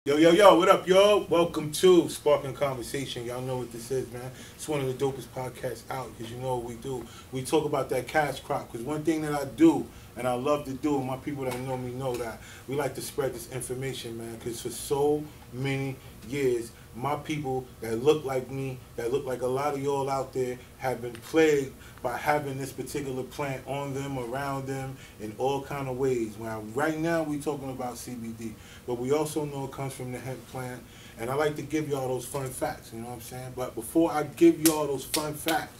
Yo, yo, yo, what up, y'all? Welcome to Sparking Conversation. Y'all know what this is, man. It's one of the dopest podcasts out because you know what we do. We talk about that cash crop because one thing that I do and I love to do, and my people that know me know that, we like to spread this information, man, because for so many years, my people that look like me, that look like a lot of y'all out there, have been plagued by having this particular plant on them, around them, in all kind of ways. Now, right now, we talking about CBD, but we also know it comes from the hemp plant, and I like to give y'all those fun facts, you know what I'm saying? But before I give y'all those fun facts,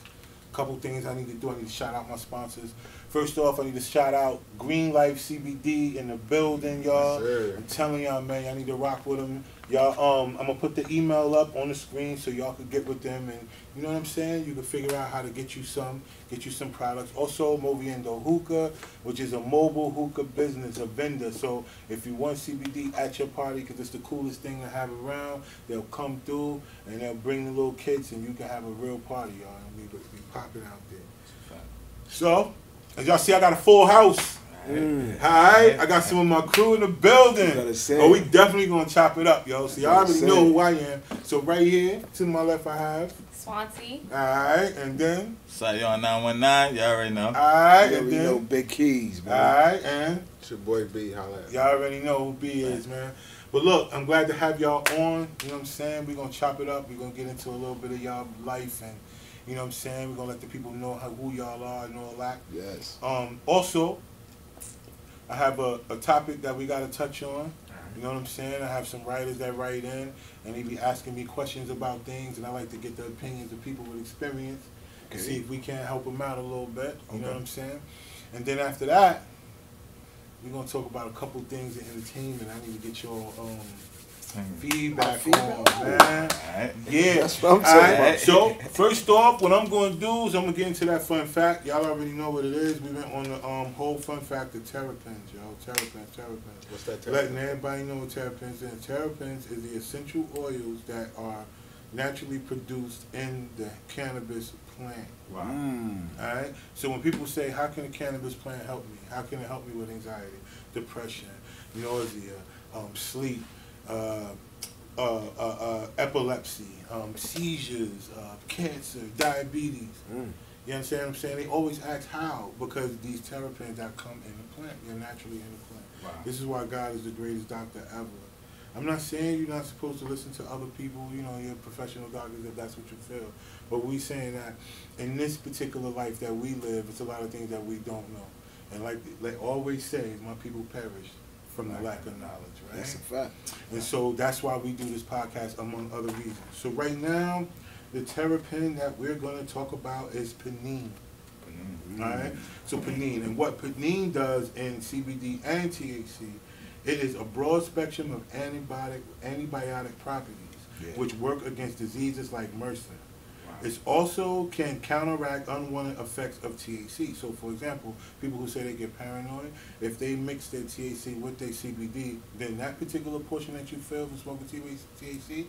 a couple things I need to do. I need to shout out my sponsors. First off, I need to shout out Green Life CBD in the building, y'all. Yes, I'm telling y'all, man, y'all need to rock with them. Y'all, I'm gonna put the email up on the screen so y'all can get with them, and you know what I'm saying. You can figure out how to get you some products. Also, Moviendo Hookah, which is a mobile hookah business, a vendor. So if you want CBD at your party, because it's the coolest thing to have around, they'll come through and they'll bring the little kids, and you can have a real party, y'all. And be popping out there. So, as y'all see, I got a full house. Alright, I got some of my crew in the building. Oh, we definitely gonna chop it up, yo. So y'all already know who I am. So right here, to my left, I have Swansea. Alright, and then Sayon 919, y'all already know. Alright, yeah, and we know then Big Keys, man. Alright, and It's your boy B, holla at me. y'all already know who B is, man. But look, I'm glad to have y'all on. You know what I'm saying? We're gonna chop it up. We're gonna get into a little bit of y'all life, and you know what I'm saying. We're gonna let the people know who y'all are and all that. Yes. Also, I have a topic that we gotta touch on. You know what I'm saying? I have some writers that write in, and they be asking me questions about things, and I like to get the opinions of people with experience to see if we can't help them out a little bit. You know what I'm saying? And then after that, we're gonna talk about a couple things in entertainment. I need to get your feedback on, man. Alright. Yeah. That's what I'm talking about. So first off, what I'm gonna do is I'm gonna get into that fun fact. Y'all already know what it is. We went on the whole fun fact of terrapins, yo. Terrapins. What's that Letting everybody know what terrapins is. Terrapins is the essential oils that are naturally produced in the cannabis plant. Wow. Alright? So when people say, how can a cannabis plant help me? How can it help me with anxiety, depression, nausea, sleep, epilepsy, seizures, cancer, diabetes. You understand what I'm saying? They always ask how, because these terrapins that come in the plant, they're naturally in the plant. Wow. This is why God is the greatest doctor ever. I'm not saying you're not supposed to listen to other people, you know, you're professional doctors if that's what you feel. But we saying that in this particular life that we live, it's a lot of things that we don't know. And like they always say, my people perish from the lack of knowledge, right? That's a fact. And so that's why we do this podcast, among other reasons. So right now, the terrapin that we're going to talk about is pinene. All right? So pinene. And what pinene does in CBD and THC, it is a broad spectrum of antibiotic properties, which work against diseases like MRSA. It also can counteract unwanted effects of THC. So, for example, people who say they get paranoid, if they mix their THC with their CBD, then that particular portion that you feel from smoking THC,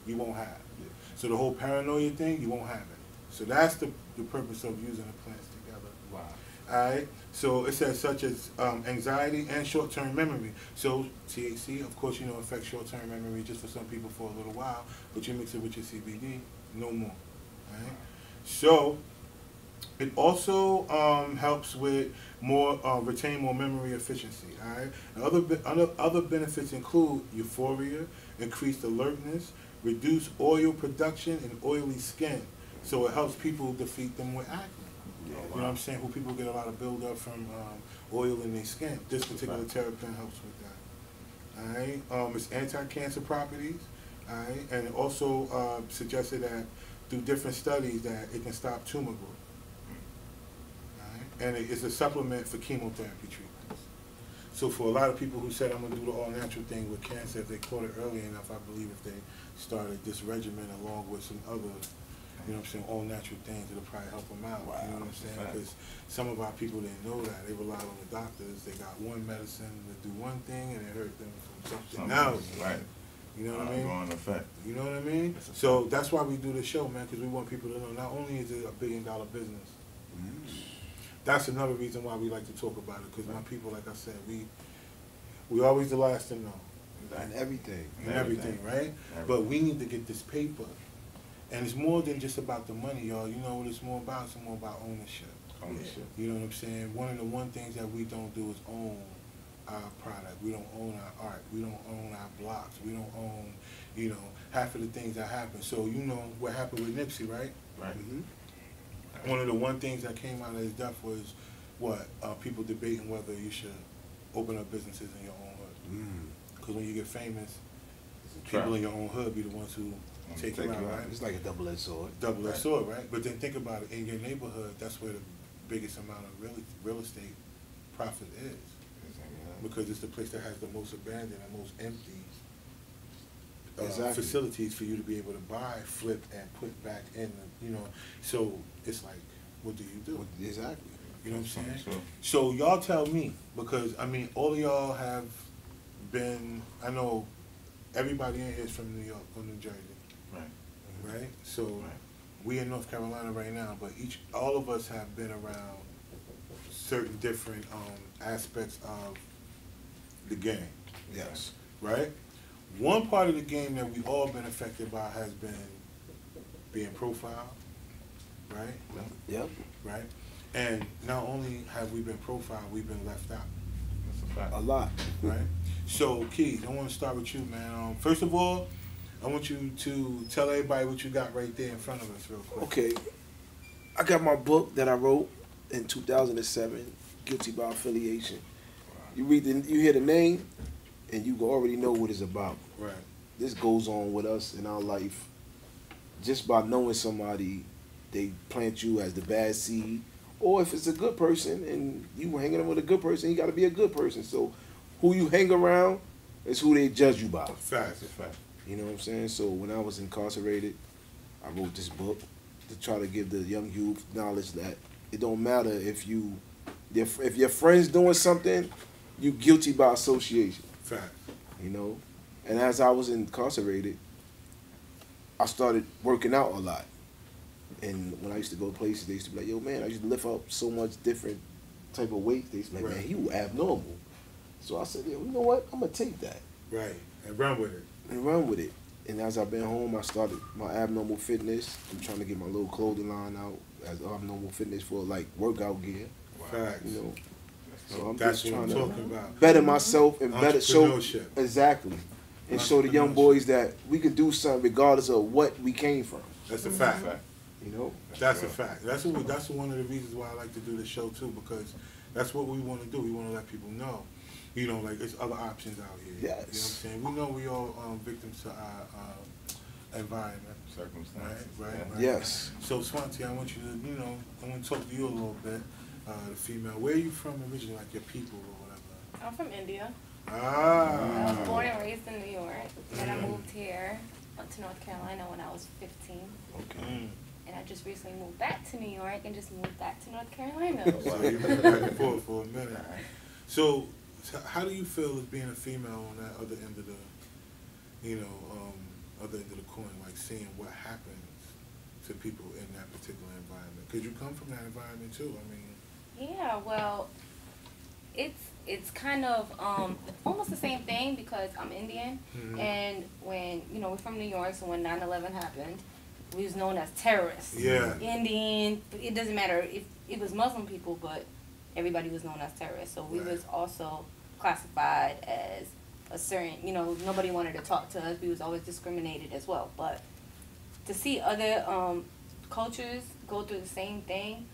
you won't have. So the whole paranoia thing, you won't have it. So that's the purpose of using the plants together. Wow. All right. So it says such as anxiety and short-term memory. So THC, of course, you know, affects short-term memory just for some people for a little while, but you mix it with your CBD, no more. Right? So it also helps with more retain more memory efficiency. All right. Other benefits include euphoria, increased alertness, reduce oil production and oily skin. So it helps people defeat them with acne. You know what I'm saying? Who people get a lot of buildup from oil in their skin. This particular terrapin helps with that. All right. It's anti-cancer properties. All right. And it also suggested that through different studies that it can stop tumor growth. Right? And it's a supplement for chemotherapy treatments. So for a lot of people who said, I'm going to do the all-natural thing with cancer, if they caught it early enough, I believe if they started this regimen along with some other, you know what I'm saying, all-natural things, it'll probably help them out. Wow. You know what I'm saying? Because some of our people didn't know that. They relied on the doctors. They got one medicine to do one thing, and it hurt them from something else. Right. You know what I mean? Ongoing effect. You know what I mean? So that's why we do the show, man, because we want people to know not only is it a billion-dollar business, that's another reason why we like to talk about it, because my people, like I said, we always the last to know. And everything. And everything, right? But we need to get this paper. And it's more than just about the money, y'all. You know what it's more about? It's more about ownership. Ownership. You know what I'm saying? One of the things that we don't do is own our product. We don't own our art. We don't own our blocks. We don't own, you know, half of the things that happen. So you know what happened with Nipsey, right? Right. Mm-hmm. One of the things that came out of his death was what? People debating whether you should open up businesses in your own hood. Because when you get famous, people in your own hood be the ones who take you out, right? It's like a double-edged sword. Double-edged sword, right? But then think about it. In your neighborhood, that's where the biggest amount of real estate profit is. Because it's the place that has the most abandoned and most empty facilities for you to be able to buy, flip, and put back in. You know, so it's like, what do you do? Exactly. You know what I'm saying? Sure. So y'all tell me, because I mean, all of y'all have been. I know everybody in here is from New York or New Jersey, right? So we in North Carolina right now, but all of us have been around certain different aspects of the game. Yes. Right? One part of the game that we've all been affected by has been being profiled, right? Yep. Right? And not only have we been profiled, we've been left out. That's a fact. A lot. Right? So, Keith, I want to start with you, man. First of all, I want you to tell everybody what you got right there in front of us real quick. Okay. I got my book that I wrote in 2007, Guilty by Affiliation. You hear the name, and you already know what it's about. Right. This goes on with us in our life. Just by knowing somebody, they plant you as the bad seed. Or if it's a good person, and you hanging with a good person, you got to be a good person. So who you hang around is who they judge you by. Fact. It's fact. You know what I'm saying? So when I was incarcerated, I wrote this book to try to give the young youth knowledge that it don't matter if your friend's doing something, you guilty by association. Fact. You know? And as I was incarcerated, I started working out a lot. And when I used to go places, they used to be like, yo, man, I used to lift up so much different type of weights. They used to be like, man, you abnormal. So I said, yo, you know what? I'm going to take that. Right. And run with it. And as I've been home, I started my Abnormal Fitness. I'm trying to get my little clothing line out as Abnormal Fitness for like workout gear. Facts. You know? So I'm That's just what I'm trying talking to about. better myself and better show Entrepreneurship. exactly. And show the young boys that we can do something regardless of what we came from. That's a fact. You know? That's a fact. That's one of the reasons why I like to do this show too, because that's what we want to do. We want to let people know, you know, like there's other options out here. Yes. You know what I'm saying? We know we all victims to our environment. Circumstances. Right. Yes. So Swanti, I want you to, you know, I want to talk to you a little bit, the female. Where are you from originally, like your people or whatever? I'm from India. Ah. I was born and raised in New York, and I moved here to North Carolina when I was 15. Okay. And I just recently moved back to New York and just moved back to North Carolina. So you've been back and forth for a minute. So how do you feel as being a female on that other end of the, you know, other end of the coin, like seeing what happens to people in that particular environment? Because you come from that environment too. I mean. Yeah, well, it's kind of almost the same thing because I'm Indian, and when we're from New York, so when 9/11 happened, we was known as terrorists. Yeah. Indian, it doesn't matter if it was Muslim people, but everybody was known as terrorists. So we was also classified as a certain, nobody wanted to talk to us. We was always discriminated as well. But to see other cultures go through the same thing,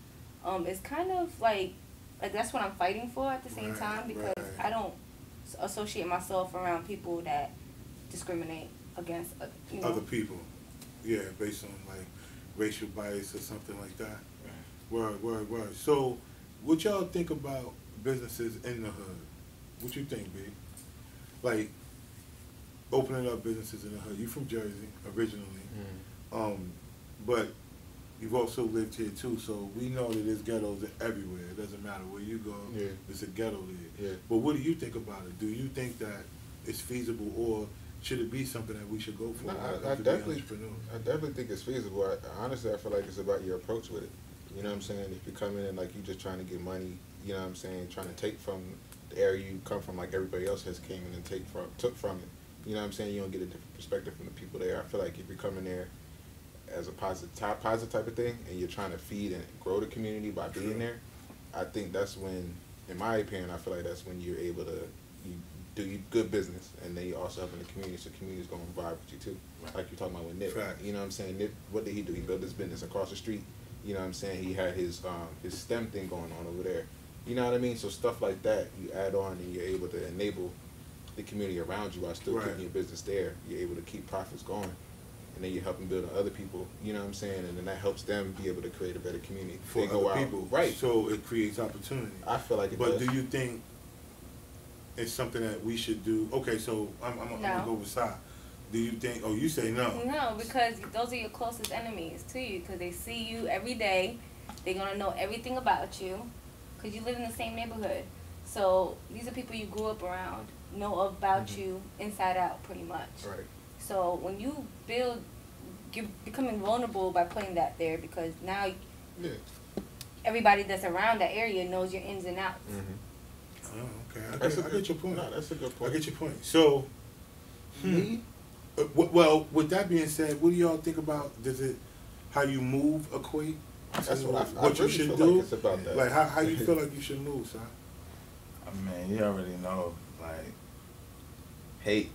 it's kind of like that's what I'm fighting for at the same time, because I don't associate myself around people that discriminate against other people. Yeah, based on like racial bias or something like that. Word. So, what y'all think about businesses in the hood? What you think, B? Like opening up businesses in the hood. You from Jersey originally, but you've also lived here too, so we know that there's ghettos everywhere. It doesn't matter where you go, there's a ghetto there. Yeah. But what do you think about it? Do you think that it's feasible, or should it be something that we should go for? No, I definitely think it's feasible. Honestly, I feel like it's about your approach with it. You know what I'm saying? If you come in and like you just trying to get money, you know what I'm saying, trying to take from the area you come from, like everybody else has came in and took from it. You know what I'm saying? You don't get a different perspective from the people there. I feel like if you're coming there as a positive type of thing, and you're trying to feed and grow the community by being there, I think that's when, in my opinion, I feel like that's when you're able to do good business, and then you also helping the community, so the community's going to vibe with you too. Right. Like you're talking about with Nip. Right. You know what I'm saying? Nip, what did he do? He built his business across the street. You know what I'm saying? He had his STEM thing going on over there. You know what I mean? So stuff like that, you add on, and you're able to enable the community around you while still keeping your business there. You're able to keep profits going, and then you're helping build on other people. You know what I'm saying? And then that helps them be able to create a better community for other people. Right. So it creates opportunity. I feel like it does. But do you think it's something that we should do? Okay, so I'm gonna go with Sai. Do you think? Oh, you say no. No, because those are your closest enemies to you. Because they see you every day. They're gonna know everything about you. Because you live in the same neighborhood. So these are people you grew up around, know about you inside out, pretty much. Right. So when you build, you're becoming vulnerable by putting that there, because now everybody that's around that area knows your ins and outs. Oh, okay. I get your point. No, that's a good point. I get your point. So, well, with that being said, what do y'all think about? Does it how you move equate? That's what you really should feel do. Like it's about that. Like how you feel like you should move, son? I mean, you already know, like, hate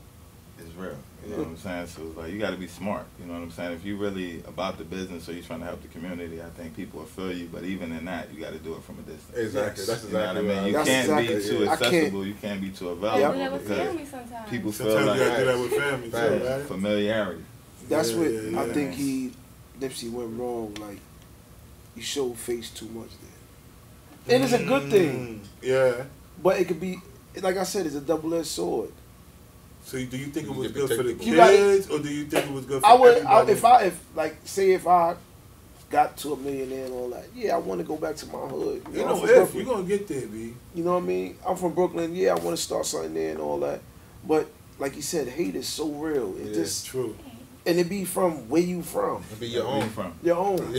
is real. You know what I'm saying? So it's like you got to be smart. You know what I'm saying? If you really about the business or you're trying to help the community, I think people will feel you. But even in that, you got to do it from a distance. Exactly. That's exactly. You know what I mean? You can't be too accessible. You can't be too available because people feel sometimes like you gotta do that with family too, right? Familiarity. That's what I think Nipsey went wrong. Like, you show face too much there. It is a good thing. Yeah. But it could be, like I said, it's a double-edged sword. So do you think it was good for the kids, or do you think it was good for everybody? If I got to $1 million and all that, yeah, I want to go back to my hood. You know, if you're gonna get there, B. You know what I mean? I'm from Brooklyn. Yeah, I want to start something there and all that. But like you said, hate is so real. It just true. And it be from where you from. It be your own. Your own.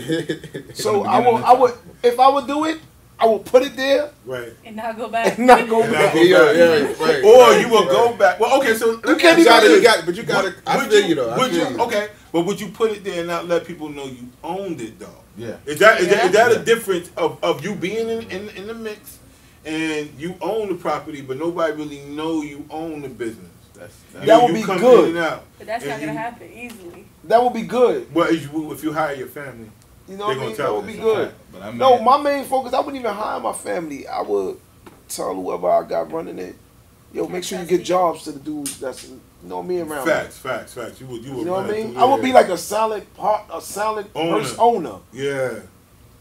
So I would, if I would do it, I will put it there, right, and not go back. And not go back. Right. Or you will go back. Well, okay, so you can't even. But you got to. I feel you though. Okay, but would you put it there and not let people know you owned it though? Yeah. Is that a difference of you being in the mix and you own the property, but nobody really know you own the business? That would be good. But that's not gonna happen easily. That would be good. Well, if you hire your family. You know what I mean? That would be good. But no, my main focus, I wouldn't even hire my family. I would tell whoever I got running it, yo, make sure you get jobs to the dudes that's, you know me around. Facts. You would know what I mean? I would be like a silent owner. Yeah.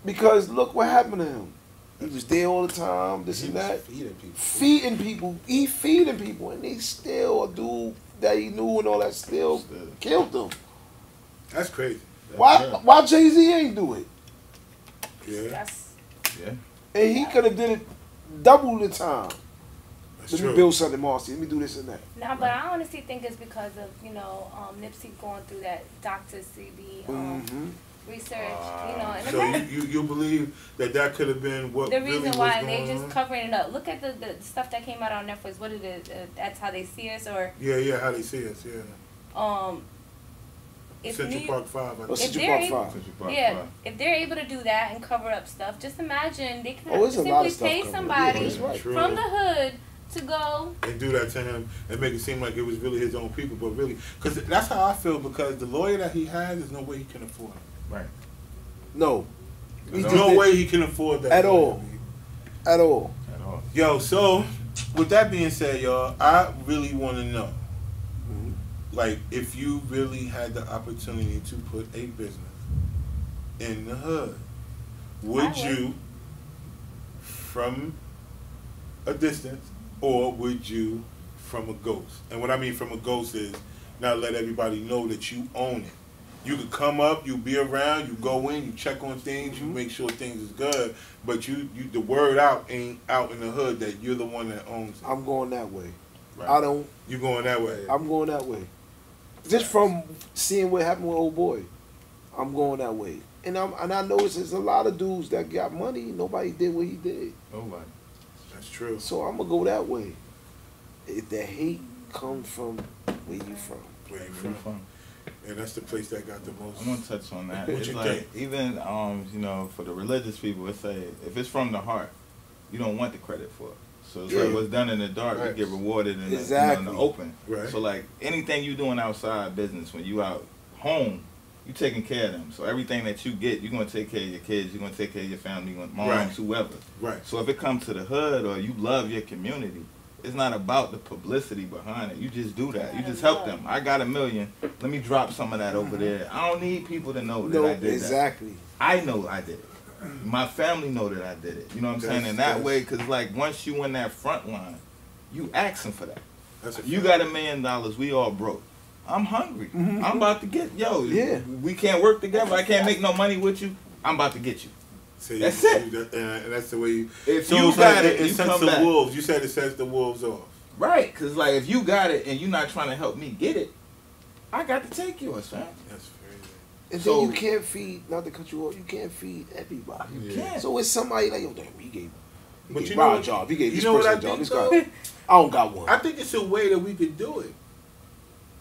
Because look what happened to him. He was there all the time, this and that. Feeding people. He feeding people, and they still, a dude that he knew and all that still killed them. That's crazy. Why Jay-Z ain't do it? Yeah. And he could have did it double the time. Let me build something, Marcy. Let me do this and that. No, but I honestly think it's because of, Nipsey going through that Dr. CB research, And so you believe that could have been what the really reason why was they going just on? Covering it up. Look at the stuff that came out on Netflix. What it is? That's how they see us, or how they see us. If Central Park 5. if they're able to do that and cover up stuff, just imagine they can simply pay somebody from the hood to go and do that to him and make it seem like it was really his own people, but really, because that's how I feel. Because the lawyer that he has, there's no way he can afford it. Right. No. There's no way he can afford that at all. At all. Yo, so with that being said, y'all, I really want to know. Like, if you really had the opportunity to put a business in the hood, would you, from a distance, or would you from a ghost? And what I mean from a ghost is not let everybody know that you own it. You could come up, you be around, you go in, you check on things, you make sure things is good, but you the word out ain't out in the hood that you're the one that owns it. I'm going that way. Right. You going that way? I'm going that way. Just from seeing what happened with old boy, I'm going that way. And I notice there's a lot of dudes that got money. Nobody did what he did. Nobody. That's true. So I'm gonna go that way. If the hate comes from Where you from? Where you from? And that's the place that got the most. I'm gonna touch on that. What It's you like, think? even you know, for the religious people, it say if it's from the heart, you don't want the credit for it. So it's Yeah. like what's done in the dark, you Right. get rewarded in, Exactly. in the open. Right. So like anything you doing outside business, when you out home, you taking care of them. So everything that you get, you're gonna take care of your kids, you're gonna take care of your family, you're gonna, moms, Right. whoever. Right. So if it comes to the hood or you love your community, it's not about the publicity behind it. You just do that. You just help them. I got $1 million. Let me drop some of that over there. I don't need people to know that No, I did exactly. that. I know I did it. My family know that I did it. You know what I'm saying? In that way, because like once you in that front line, you asking for that. That's a You fact. got $1 million. We all broke. I'm hungry. I'm about to get Yeah. We can't work together. I can't make no money with you. I'm about to get you. So That's you, it. And that's the way you. If so you it's got like it, it you sets come the back. wolves. You said it sets the wolves off. Right, because like if you got it and you're not trying to help me get it, I got to take yours, fam. That's crazy. And So- then you can't feed, not to cut you off, you can't feed everybody. You Yeah. can't. So it's somebody like, yo, damn, he gave But you Rob know a what- job, he gave you this know what person I a job, think, this though? guy. I don't got one. I think it's a way that we could do it.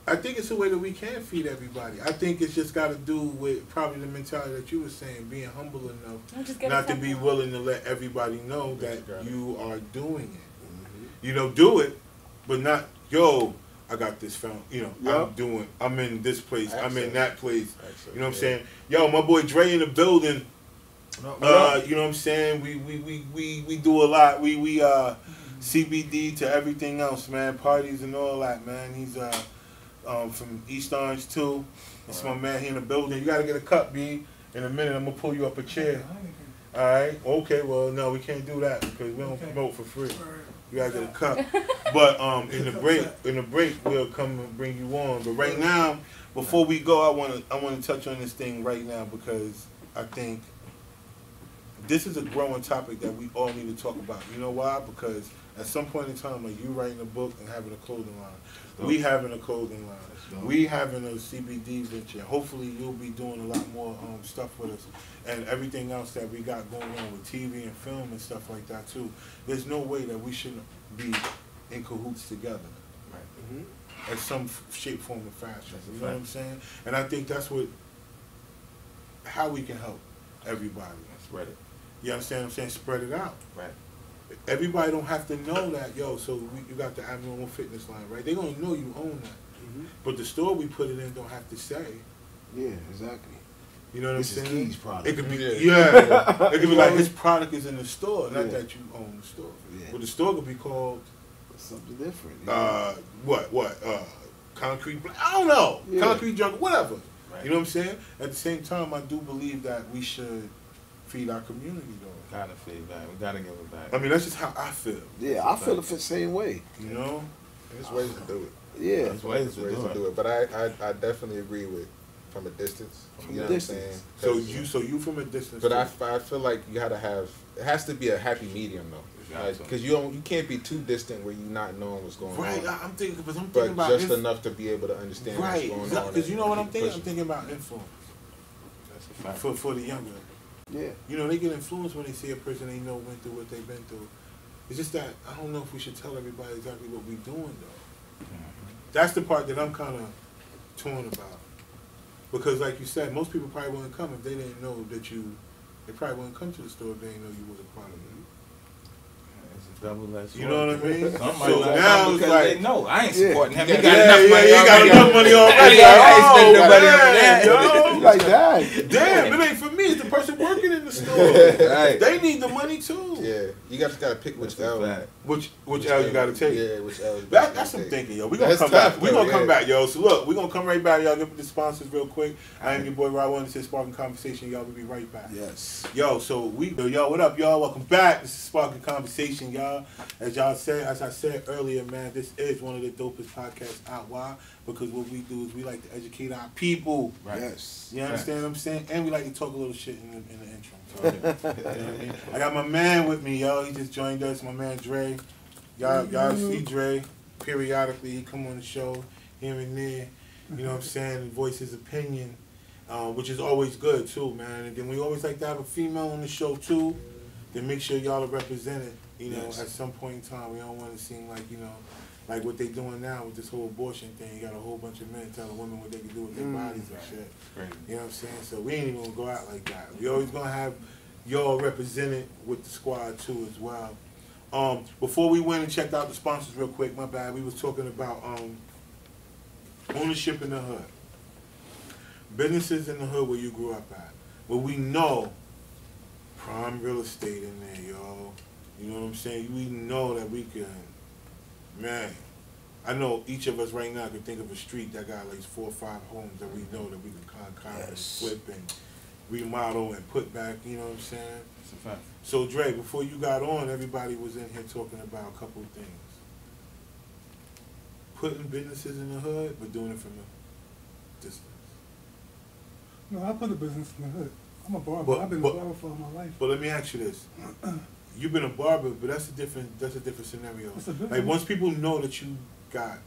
I think it's a way that we can feed everybody. I think it's just got to do with probably the mentality that you were saying, being humble enough Just get not to it be simple. willing to let everybody know that Got it. you are doing it. You know, do it, but not, yo, I got this found. You know, Yep. I'm in this place. I'm in Access. that place. Access, You know what I'm yeah. saying? Yo, my boy Dre in the building. You know what I'm saying? We do a lot. We CBD to everything else, man. Parties and all that, man. He's from East Orange too. That's my man here in the building. You gotta get a cup, B. In a minute, I'm gonna pull you up a chair. All right. Okay. Well, no, we can't do that because we don't promote for free. You gotta get a cup. But in the break, we'll come and bring you on. But right now, before we go, I wanna touch on this thing right now because I think this is a growing topic that we all need to talk about. You know why? Because at some point in time, like you writing a book and having a clothing line, we having a clothing line, we having a CBD venture. Hopefully, you'll be doing a lot more stuff with us, and everything else that we got going on with TV and film and stuff like that too. There's no way that we shouldn't be in cahoots together, in some shape, form, or fashion. You know what I'm saying? And I think that's how we can help everybody. Spread it. You understand what I'm saying? Spread it out. Right. Everybody don't have to know that, yo, so you got the abnormal fitness line, right? They're going to know you own that. But the store we put it in don't have to say. Yeah, exactly. You know what This I'm is saying? Key's product. It could be, Yeah. it could be like his product is in the store, not Yeah. that you own the store. Yeah. But the store could be called, Something different. Concrete Black, I don't know, Yeah. Concrete Jungle, whatever. Right. You know what I'm saying? At the same time, I do believe that we should feed our community, though. Gotta feed back. We gotta give it back. I mean, that's just how I feel, Yeah, I feel the same way. you know? There's ways to do it. Yeah. There's ways There's to ways do to it. do it. But I definitely agree with from a distance. From You a know what I'm distance. saying? So you from a distance. But too. I feel like you gotta have. It has to be a happy medium though, Got to. because you can't be too distant where you're not knowing what's going Right, on. I'm thinking But about just inf- enough to be able to understand right, what's going on. because you know what I'm and thinking. keep I'm thinking about influence That's a fact. for the younger. Yeah. You know, they get influenced when they see a person they know went through what they've been through. It's just that I don't know if we should tell everybody exactly what we're doing though. That's the part that I'm kind of torn about. Because like you said, most people probably wouldn't come if they didn't know that you. They probably wouldn't come to the store if they didn't know you was a part of it. It's a double-edged sword. You know what I mean? Some So might not now come it's because like- they know I ain't Yeah. supporting him. Yeah, He got yeah, enough money you got already. enough money already. I ain't spending Oh, nobody on man, that. yo. You like that? Damn, it ain't for me. It's the person working in the store. Right. They need the money too. Yeah, you just gotta pick which That's a L. fact. Which L you got to take? Yeah, which L. That's some thinking, yo. We gonna That's come tough, back. We though, gonna come yeah. back, yo. So look, we gonna come right back, y'all. Give me the sponsors real quick. I am your boy Rod One. This is Sparking Conversation, y'all. We'll be right back. Yes. Yo, so yo, what up, y'all? Welcome back. This is Sparking Conversation, y'all. As I said earlier, man, this is one of the dopest podcasts out. Why? Because what we do is we like to educate our people. Right. Yes. You understand what I'm saying? And we like to talk a little shit in the intro. So, you know what I mean? I got my man with me, yo. He just joined us, my man Dre. Y'all see Dre periodically. He come on the show here and there. You know what I'm saying? And voice his opinion, which is always good too, man. And then we always like to have a female on the show too. Then make sure y'all are represented. You know, Yes. at some point in time, we don't want to seem like Like what they doing now with this whole abortion thing. You got a whole bunch of men telling women what they can do with their bodies and shit. Right. You know what I'm saying? So we ain't even gonna go out like that. We always gonna have y'all represented with the squad too as well. Before we went and checked out the sponsors real quick, my bad, we was talking about ownership in the hood. Businesses in the hood where you grew up at. Where we know prime real estate in there, yo. You know what I'm saying? We know that we can, man, I know each of us right now can think of a street that got like 4 or 5 homes that we know that we can kind of flip and remodel and put back, you know what I'm saying? That's a fact. So Dre, before you got on, everybody was in here talking about a couple of things. Putting businesses in the hood, but doing it from a distance. No, I put a business in the hood. I'm a barber. I've been a barber for all my life. But let me ask you this. You've been a barber, but that's a different scenario. Different. Like once people know that you got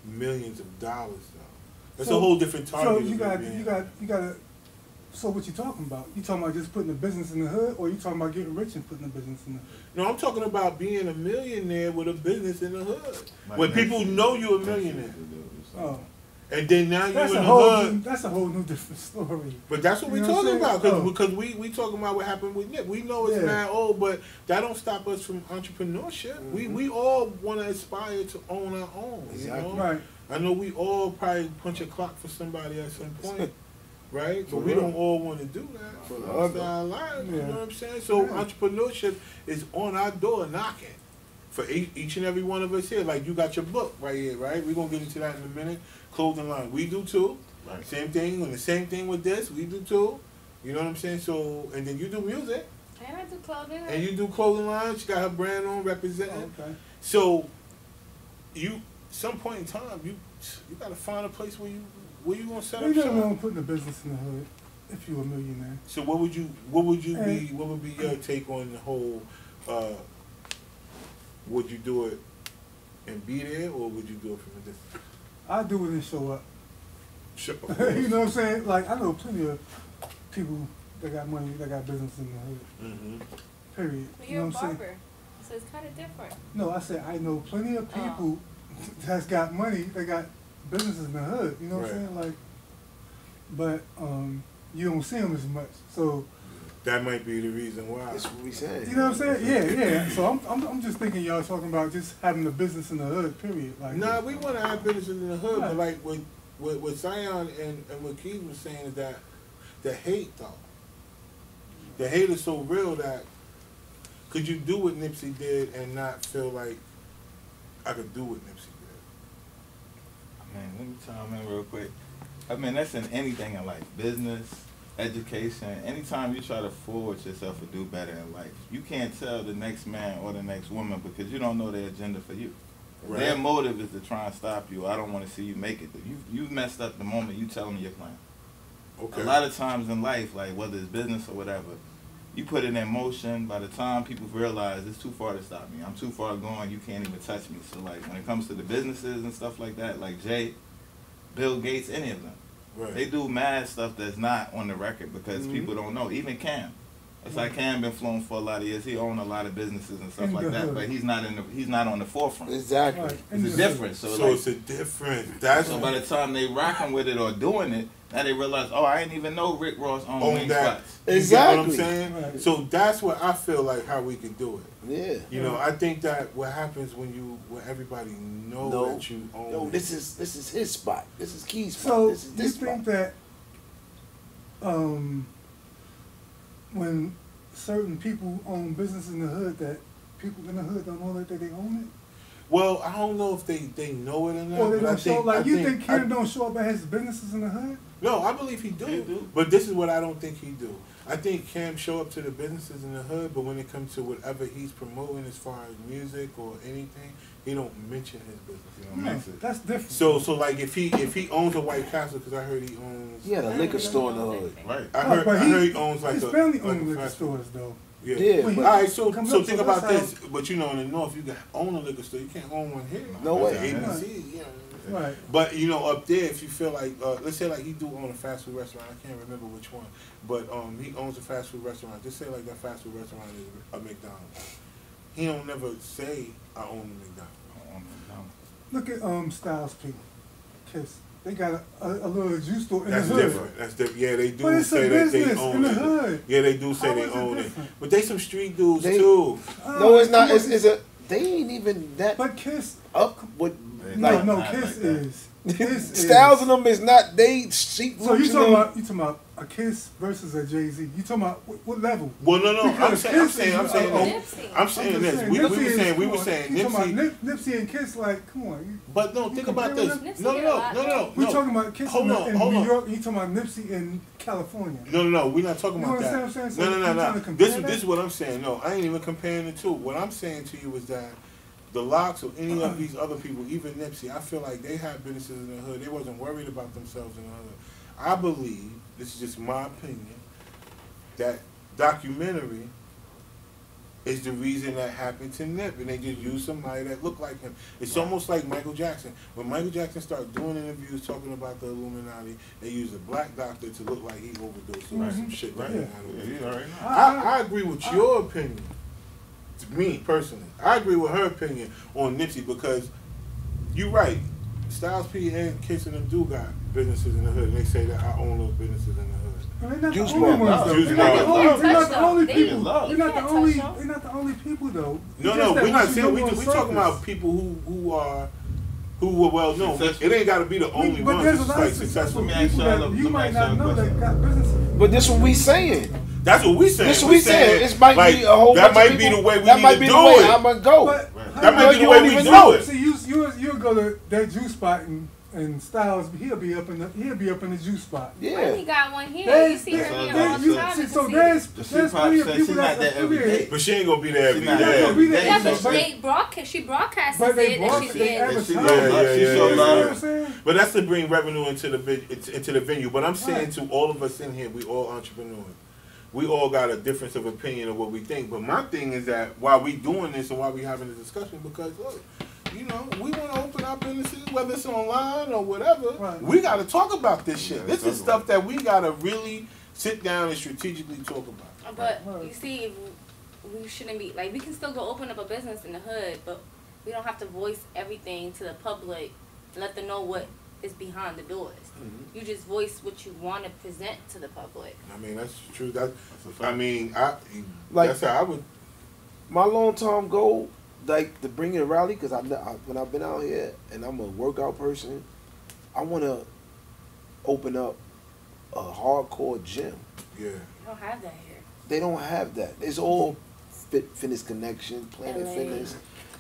millions of dollars though. That's So- a whole different target. So you got to. So what you talking about? You talking about just putting a business in the hood, or you talking about getting rich and putting a business in the hood? No, I'm talking about being a millionaire with a business in the hood. Like when next people year, know you're a next year millionaire. to do Oh, And then now you're that's in a the whole. hood. That's a whole new different story. But that's what You we're know what talking I'm about, saying? because we talking about what happened with Nick. We know it's Yeah. mad old, but that don't stop us from entrepreneurship. We all want to aspire to own our own. Exactly. You know? Right. I know we all probably punch a clock for somebody at some point, right? For But we real. don't all want to do that For for the the rest of other. our lives. You Yeah. know what I'm saying? So Yeah. entrepreneurship is on our door knocking. For each and every one of us here, like you got your book right here, right? We're gonna get into that in a minute. Clothing line, we do too. Right. Same thing, and the same thing with this, we do too. You know what I'm saying? So, and then you do music, And I do clothing. and you do clothing lines. She got her brand on, representing. Okay. So, some point in time, you gotta find a place where you gonna set up Ain't nothing shop. wrong with putting a business in the hood if you're a millionaire. So, what would be your take on the whole? Would you do it and be there, or would you do it from a distance? I do it and show up. Sure. You know what I'm saying? Like, I know plenty of people that got money, that got business in the hood. Mm-hmm. Period. But You you're know a what I'm saying? barber, so it's kind of different. No, I said I know plenty of people that's got money, that got businesses in the hood. You know what I'm Right. saying? Like, but you don't see them as much. So That might be the reason why. That's what we said. you know what I'm saying? Yeah. So I'm just thinking y'all talking about just having a business in the hood. Period. Like, Nah, we want to have business in the hood, but Right. like what Zion and what Keith was saying is that the hate though, the hate is so real that could you do what Nipsey did and not feel like I could do what Nipsey did? Man, let me chime in real quick. I mean, that's in anything in life. Business, education. Anytime you try to forward yourself or do better in life, you can't tell the next man or the next woman because you don't know their agenda for you. Right. Their motive is to try and stop you. I don't want to see you make it. You messed up the moment you tell them your plan. Okay. A lot of times in life, like whether it's business or whatever, you put it in motion. By the time people realize it's too far to stop me, I'm too far gone, you can't even touch me. So like when it comes to the businesses and stuff like that, like Jay, Bill Gates, any of them, Right. they do mad stuff that's not on the record because people don't know. Even Cam. It's like Cam been flown for a lot of years. He owned a lot of businesses and stuff In like the that, hood. but he's not on the forefront. Exactly. Right. It's a difference. So, So like, it's a difference. That's so by the time they rocking with it or doing it, now they realize, oh, I didn't even know Rick Ross owned on wing that. spots. You get what I'm Exactly. saying? Right. So that's what I feel like how we can do it. Yeah. You know, I think that what happens when everybody know No. that you own Yo, it. this is his spot. This is Key's spot. So This is you this think spot. that when certain people own business in the hood, that people in the hood don't know that they own it? Well, I don't know if they know it or not. Or they but I don't show think, like I you think, think Cam don't show up at his businesses in the hood? No, I believe he do. He do. But this is what I don't think he do. I think Cam show up to the businesses in the hood, but when it comes to whatever he's promoting as far as music or anything, he don't mention his business. You know, No, makes it. that's different. So like if he owns a White Castle, because I heard he owns. He had a liquor store in the hood. Right. I No, heard, but I heard he owns like his a family like owned a liquor fast- stores though. Yeah. Yeah, Well, but- All right, so Coming so up think to about this this. But you know, in the north, you can own a liquor store. You can't own one here. No That's way. an ABC, yeah. Right. But you know, up there, if you feel like, let's say like he do own a fast food restaurant. I can't remember which one, but he owns a fast food restaurant. Just say like that fast food restaurant is a McDonald's. He don't never say I own a McDonald's. look at Styles P, Kiss. They got a little juice store in That's the hood. different. That's different. Yeah, they do But it's say a that they business own in the it. hood. Yeah, they do say How they is it own it. different? But they some street dudes They- too. No, it's not. It's a. They ain't even that But Kiss, up with no, like no, not Kiss like that. is. Kiss is. Styles of them is not. They sheep. So you talking about a Kiss versus a Jay-Z? You talking about what level? Well, no. I'm Because saying Kiss is- this. Nipsey. I'm saying this. We were saying You talking Nipsey. about Nipsey and Kiss, like, come on. But no, think about this. Nipsey No. We talking about Kiss Hold in on, hold New on. York. You talking about Nipsey in California? No, we're not talking You about that. understand what I'm saying? So No. you trying to compare This that? is what I'm saying. No, I ain't even comparing the two. What I'm saying to you is that the Locks or any of these other people, even Nipsey, I feel like they had businesses in the hood. They wasn't worried about themselves in the hood. I believe, this is just my opinion, that documentary is the reason that happened to Nip, and they just used somebody that looked like him. It's almost like Michael Jackson. When Michael Jackson started doing interviews talking about the Illuminati, they used a black doctor to look like he overdosed or some shit. Right? Yeah, you already know. I agree with your opinion. To me personally, I agree with her opinion on Nipsey because you're right. Styles P and Kiss and them do got businesses in the hood, and they say that I own those businesses in the hood. But they're not Juice the only bar. ones, though. Juice They're not the bar. only- they're not the Touch only them. people. Love. They're not the You can't only. touch them. They're not the only people, though. It's No, just that we're not once you saying go we on talking about surface- people who were well known. Successful. It ain't got to be the only But ones. there's a It's lot like of successful. successful Let me ask people y'all that a- you let me might ask not y'all a know that question. got businesses. But this what we saying. That's what we saying. This what We we saying. It might like, be a whole that bunch might of be people. the way we That need might to be do the way it. I'ma go. But That might be the you way don't we even do know. it. see, you'll go to that juice spot and Styles, he'll be up in the juice spot. Yeah. He got one here. There's- You see her there's- here there's- all the you- time. see, in so the there's city. The there's Pop plenty of said people she's that not there every affiliate. day. But she ain't gonna be there every She not day. there every day. Yeah, But- but they broadcast. She broadcasted But they it that she's broadcast- there. advertise. She Yeah, love, yeah, she yeah, show yeah. You know what I'm love. saying? But that's to bring revenue into the venue. But I'm saying Right. to all of us in here, we all entrepreneurs. We all got a difference of opinion of what we think. But my thing is that why we doing this and why we having this discussion, because look, you know, we want to open our businesses, whether it's online or whatever. Right. We got to talk about this shit. Yeah, This is talk stuff that we got to really sit down and strategically talk about. But you see, we shouldn't be like we can still go open up a business in the hood, but we don't have to voice everything to the public, let them know what is behind the doors. Mm-hmm. You just voice what you want to present to the public. I mean, that's true. That's a fact. I mean, Like- that's how I would. My long term goal, like to bring in a rally, because when I've been out here and I'm a workout person, I want to open up a hardcore gym. Yeah. You don't have that here. They don't have that. It's all Fitness Connection, Planet LA. Fitness,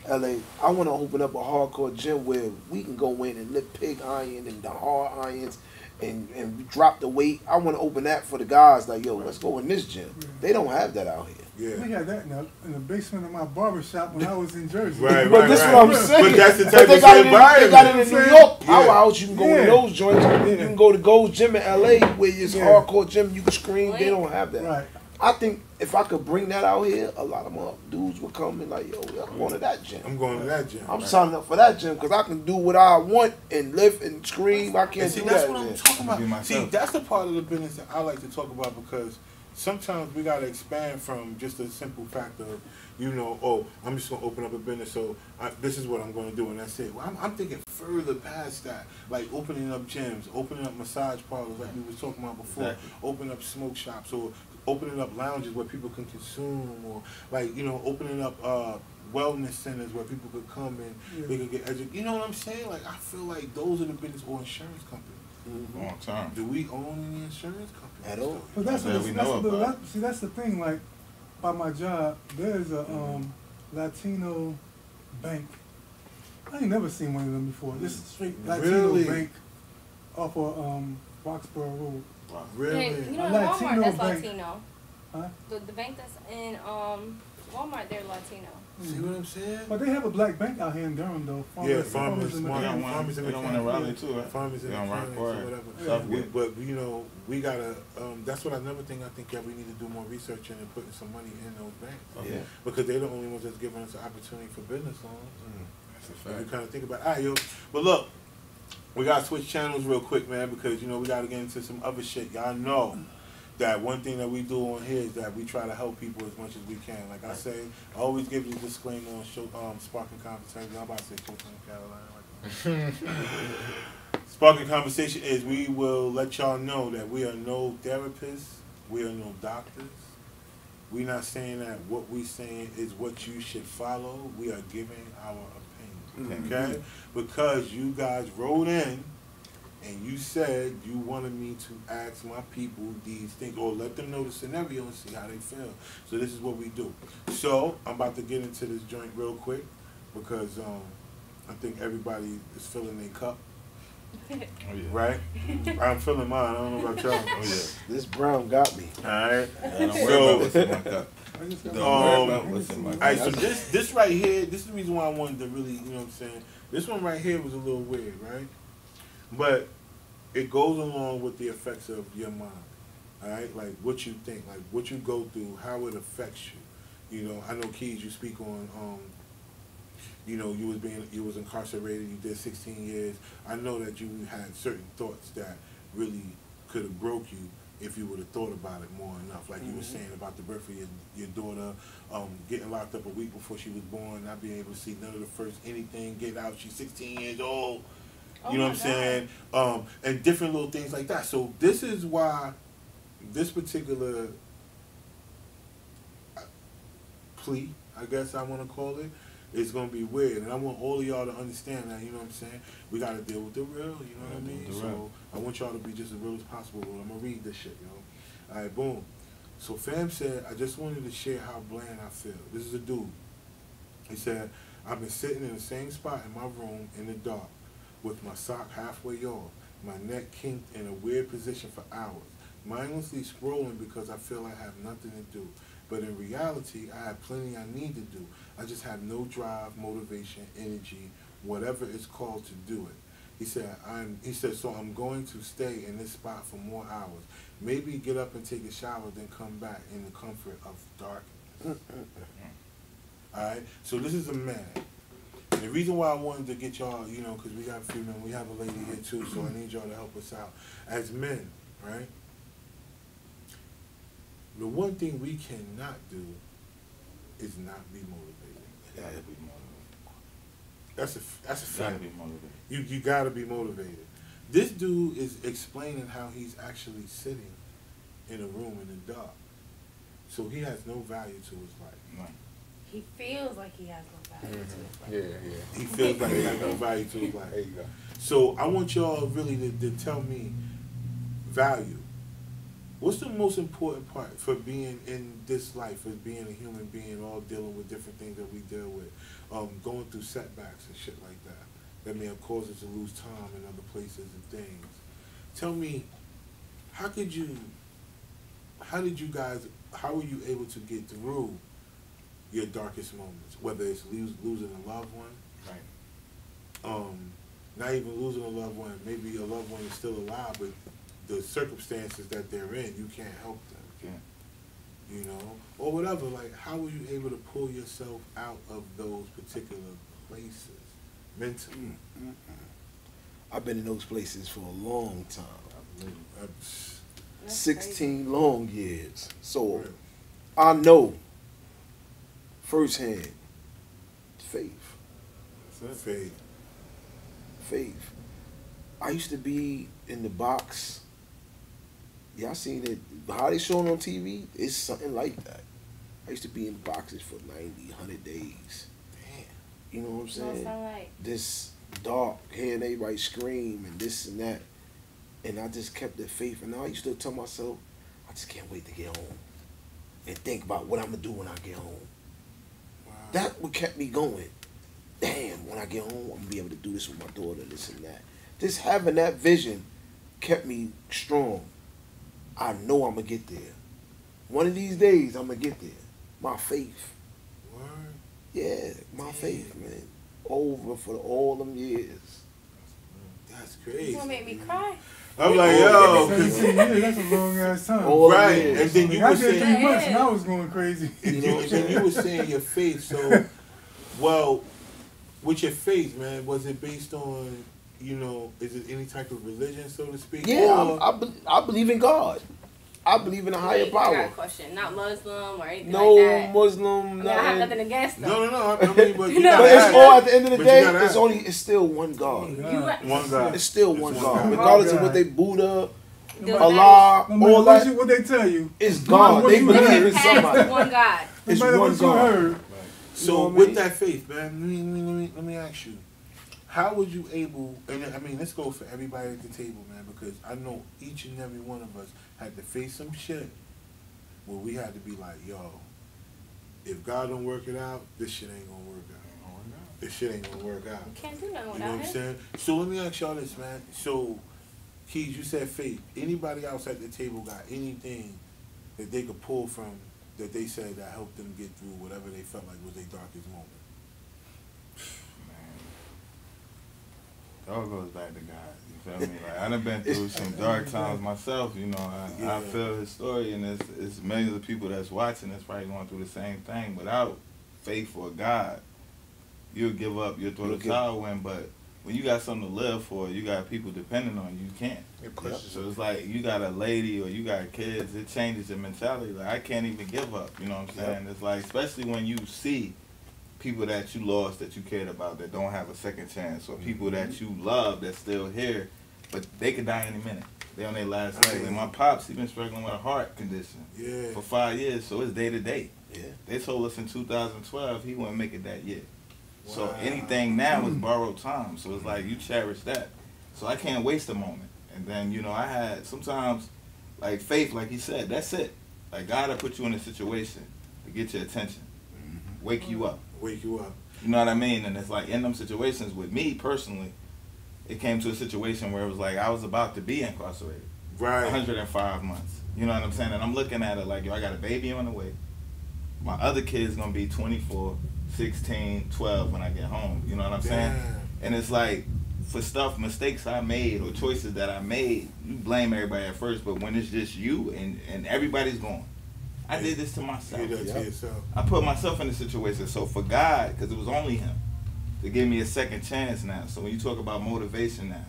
LA. I want to open up a hardcore gym where we can go in and lift pig iron and the hard irons and drop the weight. I want to open that for the guys. Like, yo, let's go in this gym. They don't have that out here. Yeah. We had that in the basement of my barber shop when I was in Jersey. Right, But this is what I'm saying. But that's the But type they of got it in, environment. they got it in New York. Yeah. Powerhouse, you can go Yeah. to those joints. You can go to Gold's Gym in LA where it's Yeah. hardcore gym. You can scream. They don't have that. Right. I think if I could bring that out here, a lot of my dudes would come and like, yo, I'm going to that gym. I'm going to that gym. I'm signing up for that gym because I can do what I want and lift and scream. I And can't see, do that's that. what I'm then. talking Be about. myself. See, that's the part of the business that I like to talk about because sometimes we got to expand from just a simple fact of, you know, oh, I'm just going to open up a business, so this is what I'm going to do, and that's it. Well, I'm thinking further past that, like opening up gyms, opening up massage parlors like we was talking about before, Exactly. opening up smoke shops, or opening up lounges where people can consume, or like, you know, opening up wellness centers where people could come and they could get educated. You know what I'm saying? Like, I feel like those are the business, or insurance companies. Long term. Do we own any insurance companies? At all. But that's Yeah, what we that's know the, about. see, that's the thing. Like by my job, there's a Latino bank. I ain't never seen one of them before. This is straight Latino Really? bank off of Roxborough Road. Really? Yeah, you know, A in Latino Walmart, that's bank. Latino. Huh? The bank that's in Walmart, they're Latino. See what I'm saying? But they have a black bank out here in Durham though. Yeah, farmers in the market. They don't bank. want- Farmers and they don't want to mechanics. rally too, right? Farmers and They don't rock mechanics for or it. whatever. Southgate. But you know, we gotta. That's what another thing I think that we need to do more research in and putting some money in those banks. Yeah. Because they're the only ones that's giving us an opportunity for business loans. That's a If you fact. kind of think about, yo. But look, we gotta switch channels real quick, man, because you know we gotta get into some other shit. Y'all know that one thing that we do on here is that we try to help people as much as we can. Like I say, I always give you a disclaimer on show, Sparking Conversation. I'm about to say Showtime Carolina. Sparking conversation is we will let y'all know that we are no therapists, we are no doctors. We're not saying that what we're saying is what you should follow. We are giving our opinion, okay? Because you guys wrote in and you said you wanted me to ask my people these things or let them know the scenario and see how they feel. So this is what we do. So I'm about to get into this joint real quick because I think everybody is filling their cup. Oh, yeah. Right? I'm feeling mine. I don't know about y'all. Oh, yeah. This brown got me. Alright. Don't worry about what's in my cup. I just got Don't worry about what's in my cup. Alright, so this right here, this is the reason why I wanted to really, you know what I'm saying? This one right here was a little weird, right? But it goes along with the effects of your mind. Alright? Like what you think, like what you go through, how it affects you. You know, I know Keys, you speak on you know, you was incarcerated, you did 16 years. I know that you had certain thoughts that really could have broke you if you would have thought about it more enough. Like you were saying about the birth of your daughter, getting locked up a week before she was born, not being able to see none of the first anything, get out, she's 16 years old. You know what I'm saying? And different little things like that. So this is why this particular plea, I guess I want to call it, it's going to be weird. And I want all of y'all to understand that, you know what I'm saying? We got to deal with the real, you know what I mean? So I want y'all to be just as real as possible. I'm going to read this shit, yo. All right, boom. So fam said, I just wanted to share how bland I feel. This is a dude. He said, I've been sitting in the same spot in my room in the dark with my sock halfway off, my neck kinked in a weird position for hours, mindlessly scrolling because I feel I have nothing to do. But in reality, I have plenty I need to do. I just have no drive, motivation, energy, whatever it's called to do it. He said, so I'm going to stay in this spot for more hours. Maybe get up and take a shower, then come back in the comfort of darkness. Alright? So this is a man. And the reason why I wanted to get y'all, you know, because we got a few men, we have a lady here too, so I need y'all to help us out. As men, right? The one thing we cannot do is not be motivated. You gotta be motivated. That's a You gotta fact. be motivated. You gotta be motivated. This dude is explaining how he's actually sitting in a room in the dark. So he has no value to his life. No. He feels like he has no value to his life. Yeah. He feels like he has no value to his life. There you go. So I want y'all really to tell me value. What's the most important part for being in this life, as being a human being, all dealing with different things that we deal with, going through setbacks and shit like that, that may have caused us to lose time in other places and things. Tell me, how were you able to get through your darkest moments, whether it's losing a loved one, Right. Not even losing a loved one, maybe a loved one is still alive, but the circumstances that they're in, you can't help them. Yeah. You know, or whatever. Like, how were you able to pull yourself out of those particular places mentally? I've been in those places for a long time. That's 16 long years. So Right. I know firsthand faith. Faith. Faith. I used to be in the box. Y'all seen it, how they showing on TV? It's something like that. I used to be in boxes for 90, 100 days. Damn. You know what I'm No, saying? it's not like This dark, hearing everybody scream and this and that. And I just kept the faith. And I used to tell myself, I just can't wait to get home. And think about what I'm going to do when I get home. Wow. That what kept me going. Damn, when I get home, I'm going to be able to do this with my daughter, this and that. Just having that vision kept me strong. I know I'm going to get there. One of these days, I'm going to get there. My faith. Word. Yeah, my faith, man. Over for all them years. That's you crazy. gonna make me cry. I'm like, yo, 17 years, that's a long ass time. All them right. years. And then you I were did saying, 3 months and I was going crazy. and then you were saying your faith. So, well, with your faith, man, was it based on, you know, is it any type of religion, so to speak? Yeah, Or- I believe in God. I believe in a higher I power. got a question. Not Muslim or anything No like that. Muslim, I mean, I have nothing. nothing against them. No. I mean, but you No. gotta But it's ask. all at the end of the But you day. gotta It's ask. only. It's still one God. One God. It's still It's one one God. God. Regardless of God. what they Buddha, Doesn't Allah, No matter all what, that. what they tell you, It's God. what They you believe heard. in Past somebody. one God. no It's matter one what you God. heard, So You know what I with mean? that faith, man, let me ask you, how was you able? And I mean, let's go for everybody at the table, man, because I know each and every one of us had to face some shit where we had to be like, yo, if God don't work it out, this shit ain't gonna work out. This shit ain't gonna work out. You can't do nothing You know without what I'm him. saying? So let me ask y'all this, man. So, Keys, you said faith. Anybody else at the table got anything that they could pull from that they said that helped them get through whatever they felt like was their darkest moment? It all goes back to God. You feel me? Like I done been through some dark times myself. You know, I feel his story, and it's millions of people that's watching that's probably going through the same thing. Without faith or God, you'll give up. You'll throw the towel in. But when you got something to live for, you got people depending on you. You can't. Yep. So it's like you got a lady or you got kids. It changes your mentality. Like I can't even give up. You know what I'm saying? It's like especially when you see people that you lost that you cared about that don't have a second chance, or people that you love that's still here, but they could die any minute. They on their last leg. Like my pops, he been struggling with a heart condition for 5 years, so it's day to day. Yeah. They told us in 2012 he wouldn't make it that year. Wow. So anything now is borrowed time. So it's like you cherish that. So I can't waste a moment. And then, you know, I had sometimes like faith, like he said, that's it. Like God will put you in a situation to get your attention, wake you up. Wake you up. You know what I mean? And it's like in them situations with me personally, it came to a situation where it was like I was about to be incarcerated. Right. 105 months. You know what I'm saying? And I'm looking at it like, yo, I got a baby on the way. My other kid's gonna be 24, 16, 12 when I get home. You know what I'm saying? And it's like, for mistakes I made or choices that I made, you blame everybody at first, but when it's just you and everybody's gone. I did this to myself. You did that to yourself. I put myself in the situation. So for God, because it was only him, to give me a second chance now. So when you talk about motivation now,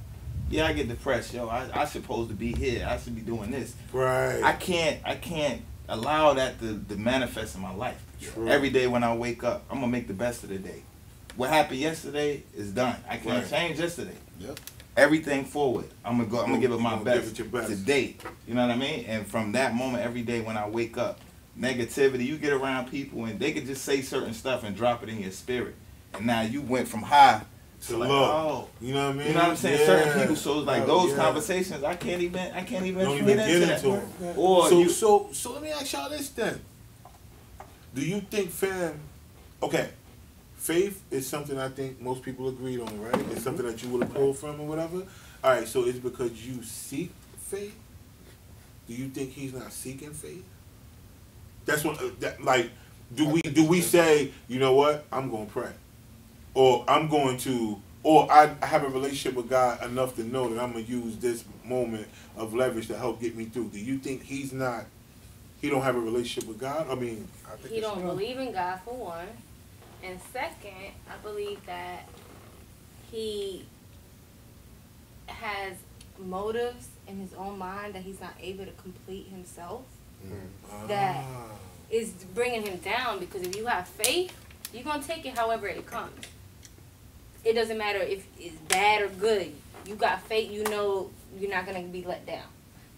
yeah, I get depressed. Yo, I supposed to be here. I should be doing this. Right. I can't allow that to manifest in my life. True. Every day when I wake up, I'm gonna make the best of the day. What happened yesterday is done. I can't change yesterday. Yep. Everything forward. I'm gonna give it my Give best it your best today. You know what I mean? And from that moment, every day when I wake up, negativity, you get around people and they could just say certain stuff and drop it in your spirit. And now you went from high to like, low. oh, You know what I mean? you know what I'm saying? Yeah. Certain people, so it's like those Yeah. conversations, I can't even Don't get even into get that. into them. Or So let me ask y'all this then. Do you think, fam? Okay, faith is something I think most people agreed on, right? It's something that you would have pulled from or whatever. All right, so it's because you seek faith. Do you think he's not seeking faith? That's what. Do we say, you know what? I'm gonna pray, or I'm going to, or I have a relationship with God enough to know that I'm gonna use this moment of leverage to help get me through. Do you think he's not? He don't have a relationship with God? I mean, I think He it's- don't believe in God, for one. And second, I believe that he has motives in his own mind that he's not able to complete himself. That is bringing him down, because if you have faith, you're going to take it however it comes. It doesn't matter if it's bad or good. You got faith, you know you're not going to be let down.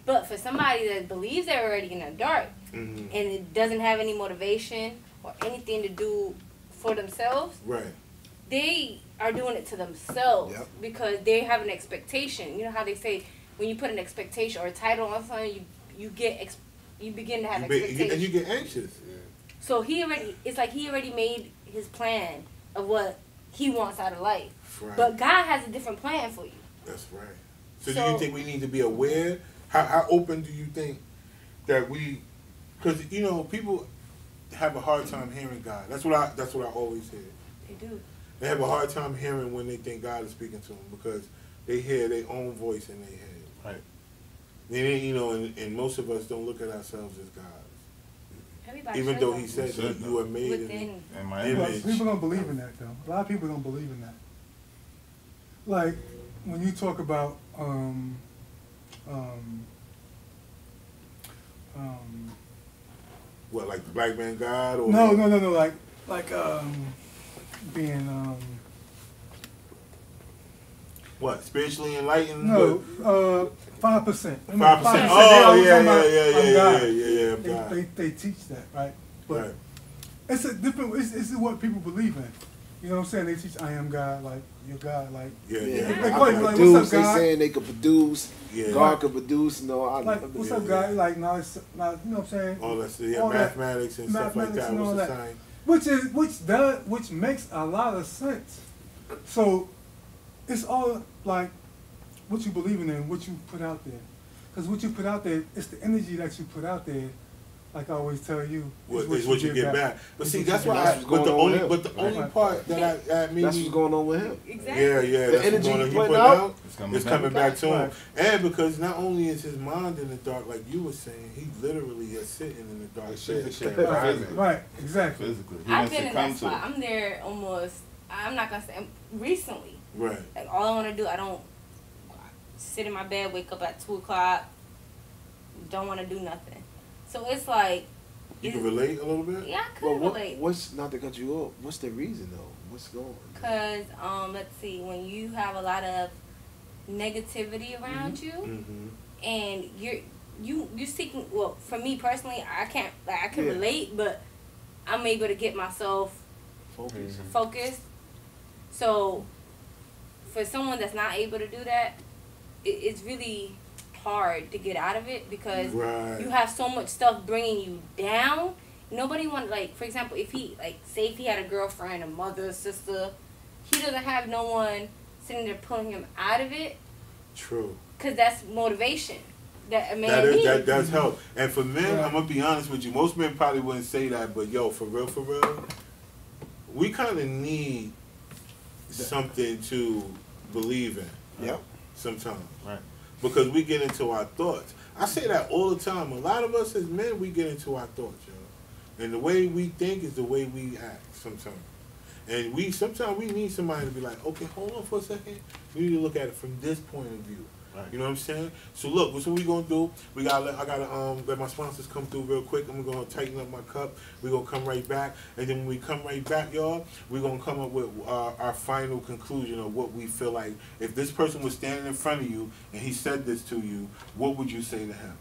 But for somebody that believes they're already in the dark and it doesn't have any motivation or anything to do for themselves, right. they are doing it to themselves. Yep. Because they have an expectation. You know how they say when you put an expectation or a title on something, you begin to have expectations. And you get anxious. So it's like he already made his plan of what he wants out of life. Right. But God has a different plan for you. That's right. So do So- you think we need to be aware? How open do you think that we? Because you know people have a hard time hearing God. That's what I always hear. They do. They have a hard time hearing when they think God is speaking to them because they hear their own voice in their head. Right. They, you know, and most of us don't look at ourselves as gods. Everybody Even should though know. he said that you are made Within. And my Image. image. people don't believe in that though. A lot of people don't believe in that. Like when you talk about What, like the black man God or No, like being what? Spiritually enlightened? no, but 5%. 5%. Oh yeah. They teach that, right? But Right. it's a different. It's what people believe in. You know what I'm saying? They teach I am God, like you're God, like Yeah. They call you like, Produce, what's up, they God? saying they could produce. Yeah. God could produce. No, Like what's up, God? Like now it's not. You know what I'm saying? All that, All that mathematics and stuff like mathematics that. and all What's the that. sign? Which makes a lot of sense. So it's all like what you believe in, what you put out there. Because what you put out there, it's the energy that you put out there. Like I always tell you, Is what you get back. But see, that's why. That's what's going on with him. But the only part that made That's me. what's going on with him. Exactly. Yeah. The That's energy what's he going on. putting out, It's coming back to him. Right. And because not only is his mind in the dark, like you were saying, he literally is sitting in the dark. Right, exactly. Physically. He I've wants been to in come that to spot. I'm there almost. I'm not gonna say recently. Right. Like all I want to do, I don't sit in my bed, wake up at 2:00, don't want to do nothing. So it's like. You can relate a little bit? Yeah, I could Well, relate. what's not to cut you off? What's the reason though? What's going on? Cause let's see, when you have a lot of negativity around you, and you seeking. Well, for me personally, I can't. Like, I can Yeah. relate, but I'm able to get myself Focus. focused. So, for someone that's not able to do that, it's really hard to get out of it because Right. you have so much stuff bringing you down. Nobody want, like, for example, if he, like, say if he had a girlfriend, a mother, a sister, he doesn't have no one sitting there pulling him out of it. True. Because that's motivation that a man That needs. does help. And for men, I'm gonna be honest with you. Most men probably wouldn't say that, but yo, for real, we kind of need something to believe in. Yep. Sometimes. Right. Because we get into our thoughts. I say that all the time. A lot of us as men, we get into our thoughts, yo. And the way we think is the way we act sometimes. And sometimes we need somebody to be like, okay, hold on for a second. We need to look at it from this point of view. Right. You know what I'm saying? So look, what's what we gonna do? I gotta let my sponsors come through real quick. I'm gonna tighten up my cup. We're gonna come right back, and then when we come right back, y'all, we're gonna come up with our final conclusion of what we feel like. If this person was standing in front of you and he said this to you, what would you say to him?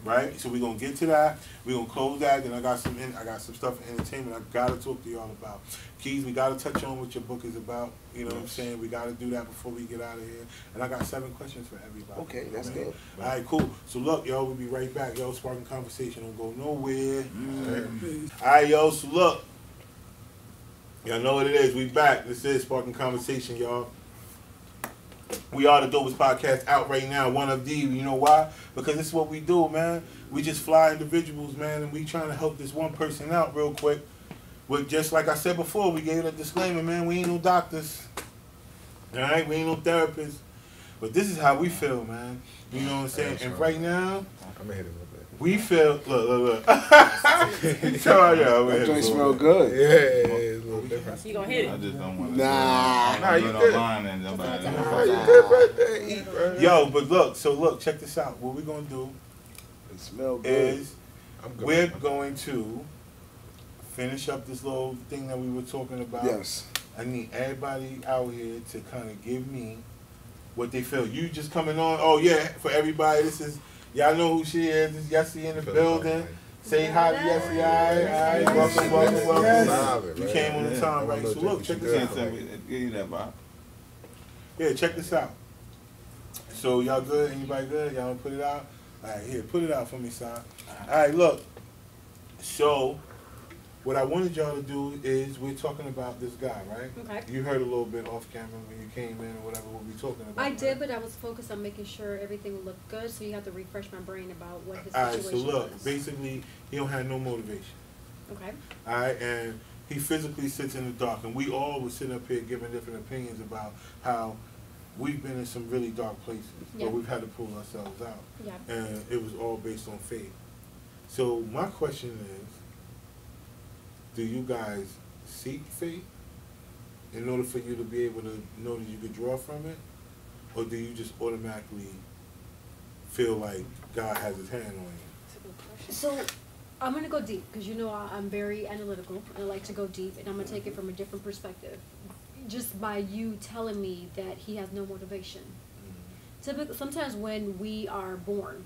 Right? So we're gonna get to that. We're gonna close that. Then I got some stuff for entertainment I gotta talk to y'all about. Keys, we gotta touch on what your book is about. You know what I'm saying? We gotta do that before we get out of here. And I got 7 questions for everybody. Okay, that's good. All right, cool. So look, yo, we'll be right back. Yo, Sparking Conversation don't go nowhere. All right, yo, so look. Y'all know what it is. We back. This is Sparking Conversation, y'all. We are the Dopest podcast out right now, one of the, you know why? Because this is what we do, man. We just fly individuals, man, and we trying to help this one person out real quick. With just like I said before, we gave a disclaimer, man, we ain't no doctors. All right, we ain't no therapists. But this is how we feel, man. You know what I'm saying? And right now, I'm gonna hit him with that. we feel, look. Tell y'all, That man. joint smell good. Yeah, it's a little different. You gonna hit I it. just don't want to. Nah, you good. Online and nobody. Oh, you good right there, eat, bro. Yo, but look, check this out. What we're going to do it smell good. is I'm good. we're going to finish up this little thing that we were talking about. Yes. I need everybody out here to kind of give me what they feel. You just coming on. Oh, yeah, for everybody, this is, y'all know who she is. This is Yessie in the building. Say hi to Yessie. All right. Welcome. Yes. You came on the time, right? So look, check this out. Give you that vibe. Yeah, check this out. So y'all good? Anybody good? Y'all wanna put it out? All right, here, put it out for me, son. All right, look. So, what I wanted y'all to do is we're talking about this guy, right? Okay. You heard a little bit off camera when you came in or whatever what we talking about. I right? did, but I was focused on making sure everything would look good, so you have to refresh my brain about what his All right, situation so look, was. basically, he don't have no motivation. Okay. All right, and he physically sits in the dark, and we all were sitting up here giving different opinions about how we've been in some really dark places, Yeah. but we've had to pull ourselves out. Yeah. And it was all based on faith. So my question is, do you guys seek faith in order for you to be able to know that you could draw from it? Or do you just automatically feel like God has his hand on you? That's a good question. So, I'm gonna go deep because you know I'm very analytical and I like to go deep, and I'm gonna take it from a different perspective. Just by you telling me that he has no motivation. Typically, sometimes when we are born,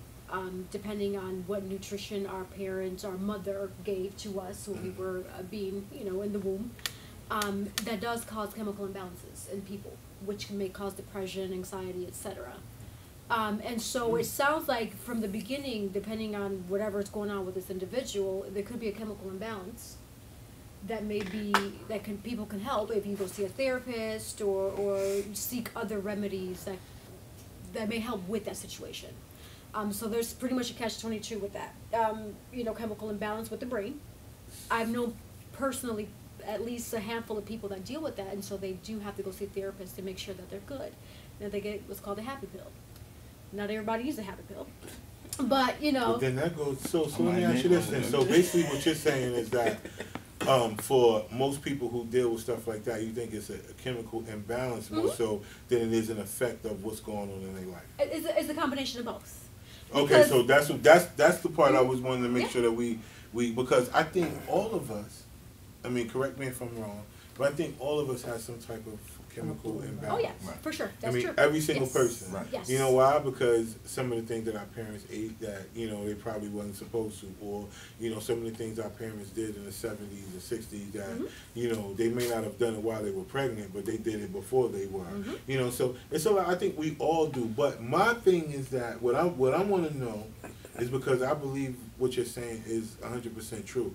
depending on what nutrition our parents, our mother gave to us when we were being, in the womb, that does cause chemical imbalances in people, which may cause depression, anxiety, etc. And so it sounds like from the beginning, depending on whatever's going on with this individual, there could be a chemical imbalance that people can help if you go see a therapist or seek other remedies that may help with that situation. So there's pretty much a catch-22 with that. Chemical imbalance with the brain. I've known personally at least a handful of people that deal with that, and so they do have to go see therapists to make sure that they're good. Now they get what's called a happy pill. Not everybody uses a happy pill, but But then that goes. So let me ask you this then. So basically, what you're saying is that for most people who deal with stuff like that, you think it's a chemical imbalance more so than it is an effect of what's going on in their life. It's a combination of both. Okay, so that's the part I was wanting to make sure that we because I think all of us, I mean, correct me if I'm wrong, but I think all of us have some type of chemical imbalance. Oh yeah, for sure. That's true. Every single person. Right. Yes. You know why? Because some of the things that our parents ate that, they probably wasn't supposed to, or, some of the things our parents did in the 70s and 60s that, they may not have done it while they were pregnant, but they did it before they were. So it's a lot, I think we all do. But my thing is that what I want to know is because I believe what you're saying is 100% true.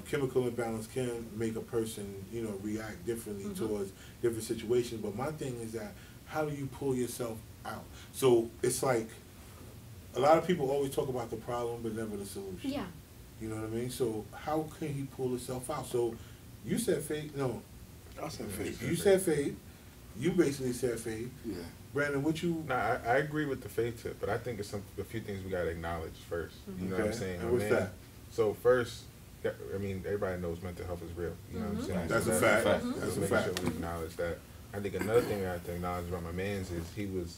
Chemical imbalance can make a person, react differently towards different situations. But my thing is that how do you pull yourself out? So it's like a lot of people always talk about the problem, but never the solution. Yeah. You know what I mean? So how can he pull himself out? So you said faith. No, I said faith. you said faith. You basically said faith. Yeah. Brandon, what you? Nah, I agree with the faith tip, but I think it's a few things we gotta acknowledge first. You know what I'm saying? And what's that? So first, I mean, everybody knows mental health is real. You know what I'm saying? That's So a fact. That's a make fact. sure we acknowledge that. I think another thing I have to acknowledge about my man's is he was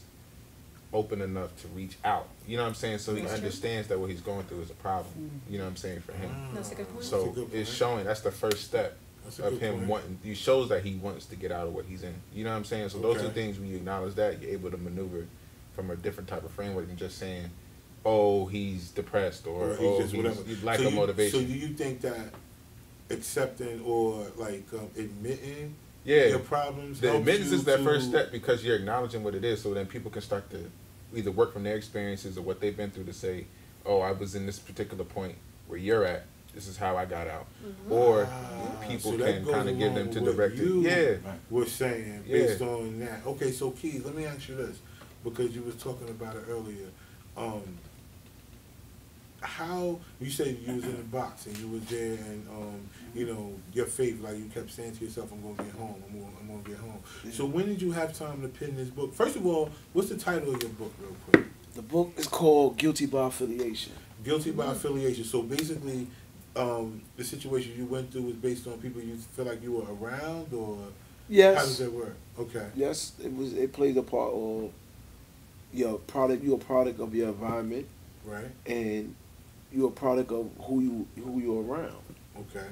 open enough to reach out. You know what I'm saying? So he understands that what he's going through is a problem. You know what I'm saying, for him. That's a good point. So it's showing, that's the first step of him wanting, he shows that he wants to get out of what he's in. You know what I'm saying? So those are things, when you acknowledge that, you're able to maneuver from a different type of framework than just saying, oh, he's depressed or he's lack of motivation. So do you think that accepting or like admitting Yeah, your problems. the helps admittance you is that to- first step because you're acknowledging what it is, so then people can start to either work from their experiences or what they've been through to say, oh, I was in this particular point where you're at. This is how I got out. Or people so that can goes kind of give along them to with what direct it. you Yeah. were saying Yeah. based on that. Okay, so Keith, let me ask you this, because you was talking about it earlier. How you said you was in the box and you was there, and you know, your faith, like you kept saying to yourself, I'm gonna get home. I'm gonna get home. Yeah. So when did you have time to pen this book? First of all, what's the title of your book, real quick? The book is called Guilty by Affiliation. Guilty by Affiliation. So basically, the situation you went through was based on people you feel like you were around, or Yes. how does that work? Okay. Yes, it plays a part of your product. You're a product of your environment, Right. and you're a product of who you're around. Okay.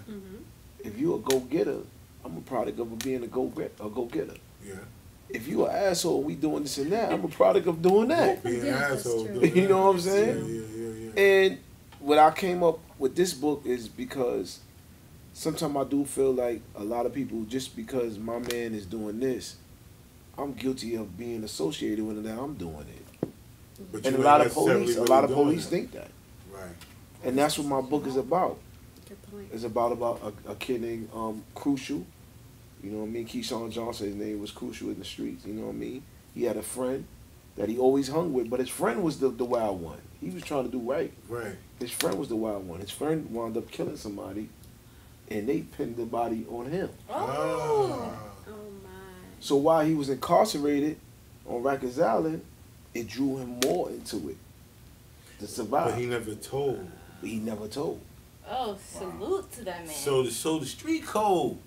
If you're a go getter, I'm a product of being a go getter. Yeah. If you an asshole, we doing this and that, I'm a product of doing that. Being an Yeah, that's asshole. true. doing You know that. what I'm saying? Yeah. And what I came up with this book is because sometimes I do feel like a lot of people, just because my man is doing this, I'm guilty of being associated with it, that I'm doing it. But And you a lot ain't of police, necessarily a lot of really doing police that. think that. Right. And that's what my book is about. Good point. It's about a kid named Crucial. You know what I mean? Keyshawn Johnson, his name was Crucial in the streets. You know what I mean? He had a friend that he always hung with, but his friend was the wild one. He was trying to do right. Right. His friend was the wild one. His friend wound up killing somebody, and they pinned the body on him. Oh. Ah. Oh my. So while he was incarcerated on Rikers Island, it drew him more into it to survive. But he never told. But he never told. Oh, salute to that man. So the street code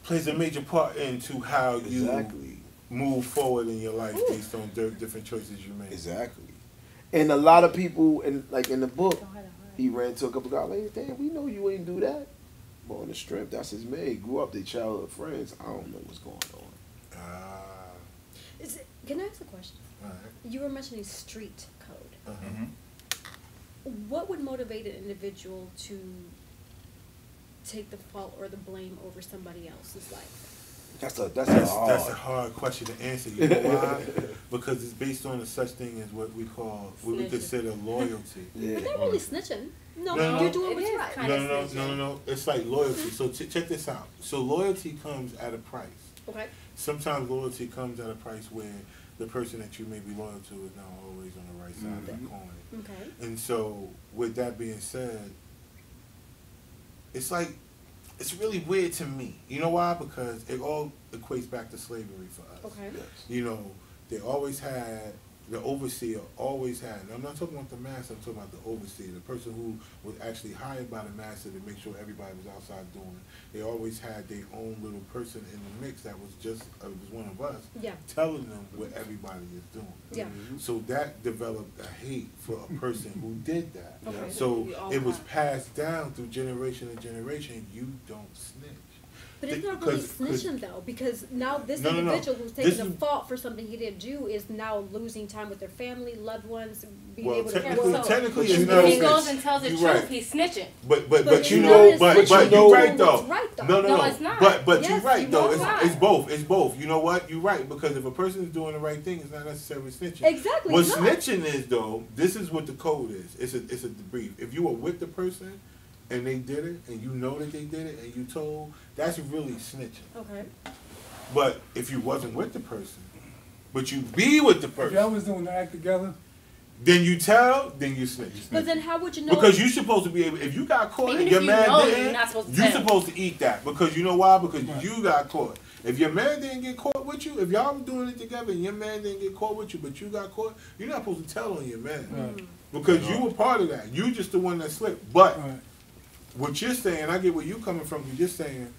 plays a major part into how you Exactly. move forward in your life based on different choices you make. Exactly. And a lot of people, in the book, Don't hide it hard. He ran to a couple guys like, damn, we know you ain't do that. But on the strength, that's his man. He grew up, they childhood friends. I don't know what's going on. Can I ask a question? Alright. You were mentioning street code. Mhm. What would motivate an individual to take the fault or the blame over somebody else's life? That's a hard question to answer. You know why? Because it's based on such thing as what we Snitching. consider loyalty. Yeah. But they're really snitching. No, No, you're no. doing It what's is right. kind- No. It's like loyalty. So check this out. So loyalty comes at a price. Okay. Sometimes loyalty comes at a price where the person that you may be loyal to is not always on the right side of that coin. Okay. And so, with that being said, it's like, it's really weird to me. You know why? Because it all equates back to slavery for us. Okay. Yes. You know, they always had, the overseer always had, and I'm not talking about the master, I'm talking about the overseer, the person who was actually hired by the master to make sure everybody was outside doing it. They always had their own little person in the mix that was just, was one of us, Yeah. telling them what everybody is doing. Yeah. So that developed a hate for a person who did that. Okay. So We all it was have. passed down through generation to generation. You don't snitch. But it's not really 'Cause- snitching though, because now this No, no, no. individual who's This taking the is- fault for something he didn't do is now losing time with their family, loved ones, being Well, able to technically, so- technically, But it's you not If he a goes snitch. and tells the You're truth, right. he's snitching. But But you it's know, not but snitching. you're know right though. what's right, though. No, No, it's not. But Yes, you're right you though. are It's, right. it's both. It's both. You know what? You're right, because if a person is doing the right thing, it's not necessarily snitching. Exactly. What it's not. snitching is though, this is what the code is. It's a debrief. If you were with the person and they did it, and you know that they did it, and you told, that's really snitching. Okay. But if you wasn't with the person, but you be with the If y'all person, was doing the act together, then you tell, then you snitch. But then how would you know? Because you're supposed to be able, if you got caught Even and if your you man know, didn't, you're not supposed to you're tell. supposed to eat that. Because you know why? Because Right. you got caught. If your man didn't get caught with you, if y'all were doing it together and your man didn't get caught with you, but you got caught, you're not supposed to tell on your man. right, Because you were part of that. You just the one that slipped. But right. what you're saying, I get where you coming from, because you're saying,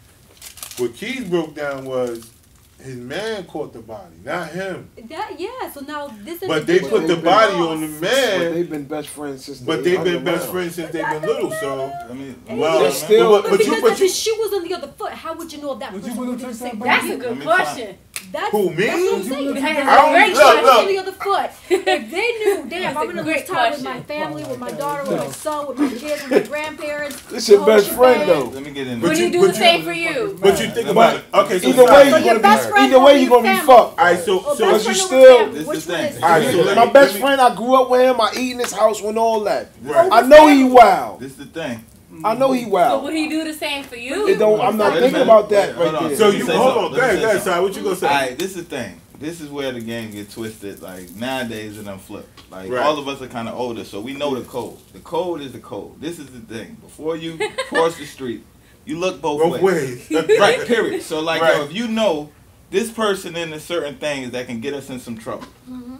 what Keys broke down was, his man caught the body, not him. That yeah. So now this. But they put the But body on the But man. they've been best friends since But they they've been hung best around. friends since they've been little, so. I mean, Well, They're still- But but because you, if his shoe was on the other foot, how would you know if that Would you person wanna would do the take same somebody- thing? That's a Let good me question. That's, Who, me? That's what I'm Would you saying. wanna If take they I had don't- a great look, shoe look. on the other foot, if they knew, damn, That's I'm a gonna great lose time with my question. family, with my daughter, with my son, with my kids, with my grandparents. It's your whole best friend shebang. though. let me get in But Would there. you do but the you- same for you? But you think But about it. Okay, so Either it's way, not- you're your gonna best be. friend Either way, will you're be gonna be family. fucked. Alright, so Or But best you friend still- over family. This Which is one the is thing. it? Alright, so let My me- best let me- friend, I grew up with him. I eat in his house when all that. Right. I know he wild. This is the thing. I know he So wild. would he do the same for you? It don't. I'm not Wait a thinking minute. about that Wait, hold right on. there. So Let me you, say hold something. on, go Let me ahead, say go ahead, something. Si, what you gonna say? Alright, this is the thing. This is where the game get twisted. Like nowadays, it done flipped. Like Right. all of us are kind of older, so we know the code. The code is the code. This is the thing. Before you cross the street, you look both Both ways. ways. Right. Period. So like, Right. yo, if you know this person into certain things that can get us in some trouble,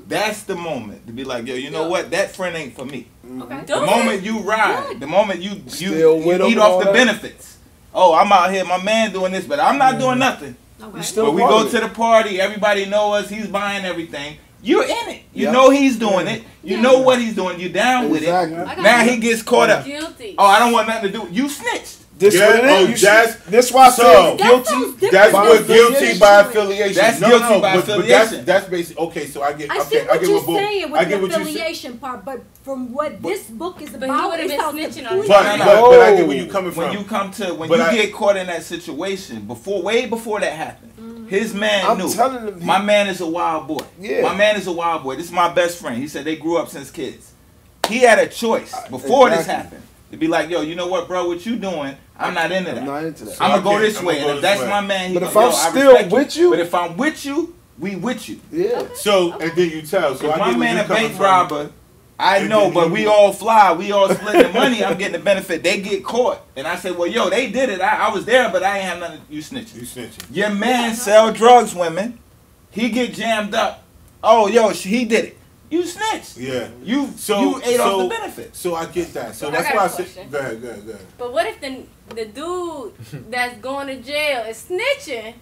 that's the moment to be like, yo, you know Yo. what? That friend ain't for me. Okay. The moment you ride, the moment you Still with him eat and off all the that? benefits. Oh, I'm out here, my man doing this, but I'm not doing nothing. Okay. You still But we part go of to it. the party, everybody know us, he's buying everything. You're in it. You Yeah. know he's doing it. You Yeah. know what he's doing. You down with Exactly. I it. got Now you. he gets caught up. Guilty. Oh, I don't want nothing to do. You snitched. This Yeah, what it is. oh, You that's- see, that's why I so- said That guilty. sounds different. That's By what guilty affiliation. by affiliation. That's No, guilty no, by but affiliation. that's basic. Okay, so I get. I okay, see I what get you're what Bo- saying I with get the what you're saying. affiliation part, but from what this book is But he about, would've it been sounds snitching on completely you. But, No, but I get where you coming from. When you come to when But you I- get caught in that situation, way before that happened, his man I'm knew. telling him, My man is a wild boy. Yeah. My man is a wild boy. This is my best friend. He said they grew up since kids. He had a choice before this Exactly. happened to be like, yo, you know what, bro? What you doing? I'm not into that. I'm not into that. I'm gonna go Okay, this I'm way, gonna and go if this that's way. my man, he But go, if yo, I'm I still respect with you- but if I'm with you, we with you. Yeah. So and then you tell. So If I my get where man you a coming bank from. robber, I And know, then but you- we all fly, we all split the money. I'm getting the benefit. They get caught, and I say, well, yo, they did it. I was there, but I ain't have nothing. You snitching. You snitching. Your man sell drugs, women. He get jammed up. Oh, yo, he did it. You snitched. Yeah. You So ate off so- the benefits. So I get that. So I that's got why a I said. question. Go ahead. Go ahead. Go ahead. But what if the dude that's going to jail is snitching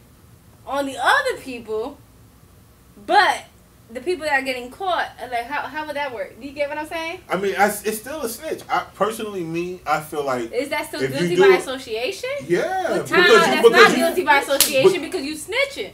on the other people, but the people that are getting caught, like, how would that work? Do you get what I'm saying? I mean, it's still a snitch. I feel like. Is that still if you guilty do by it- association? Yeah. But that's not guilty by association because you snitching.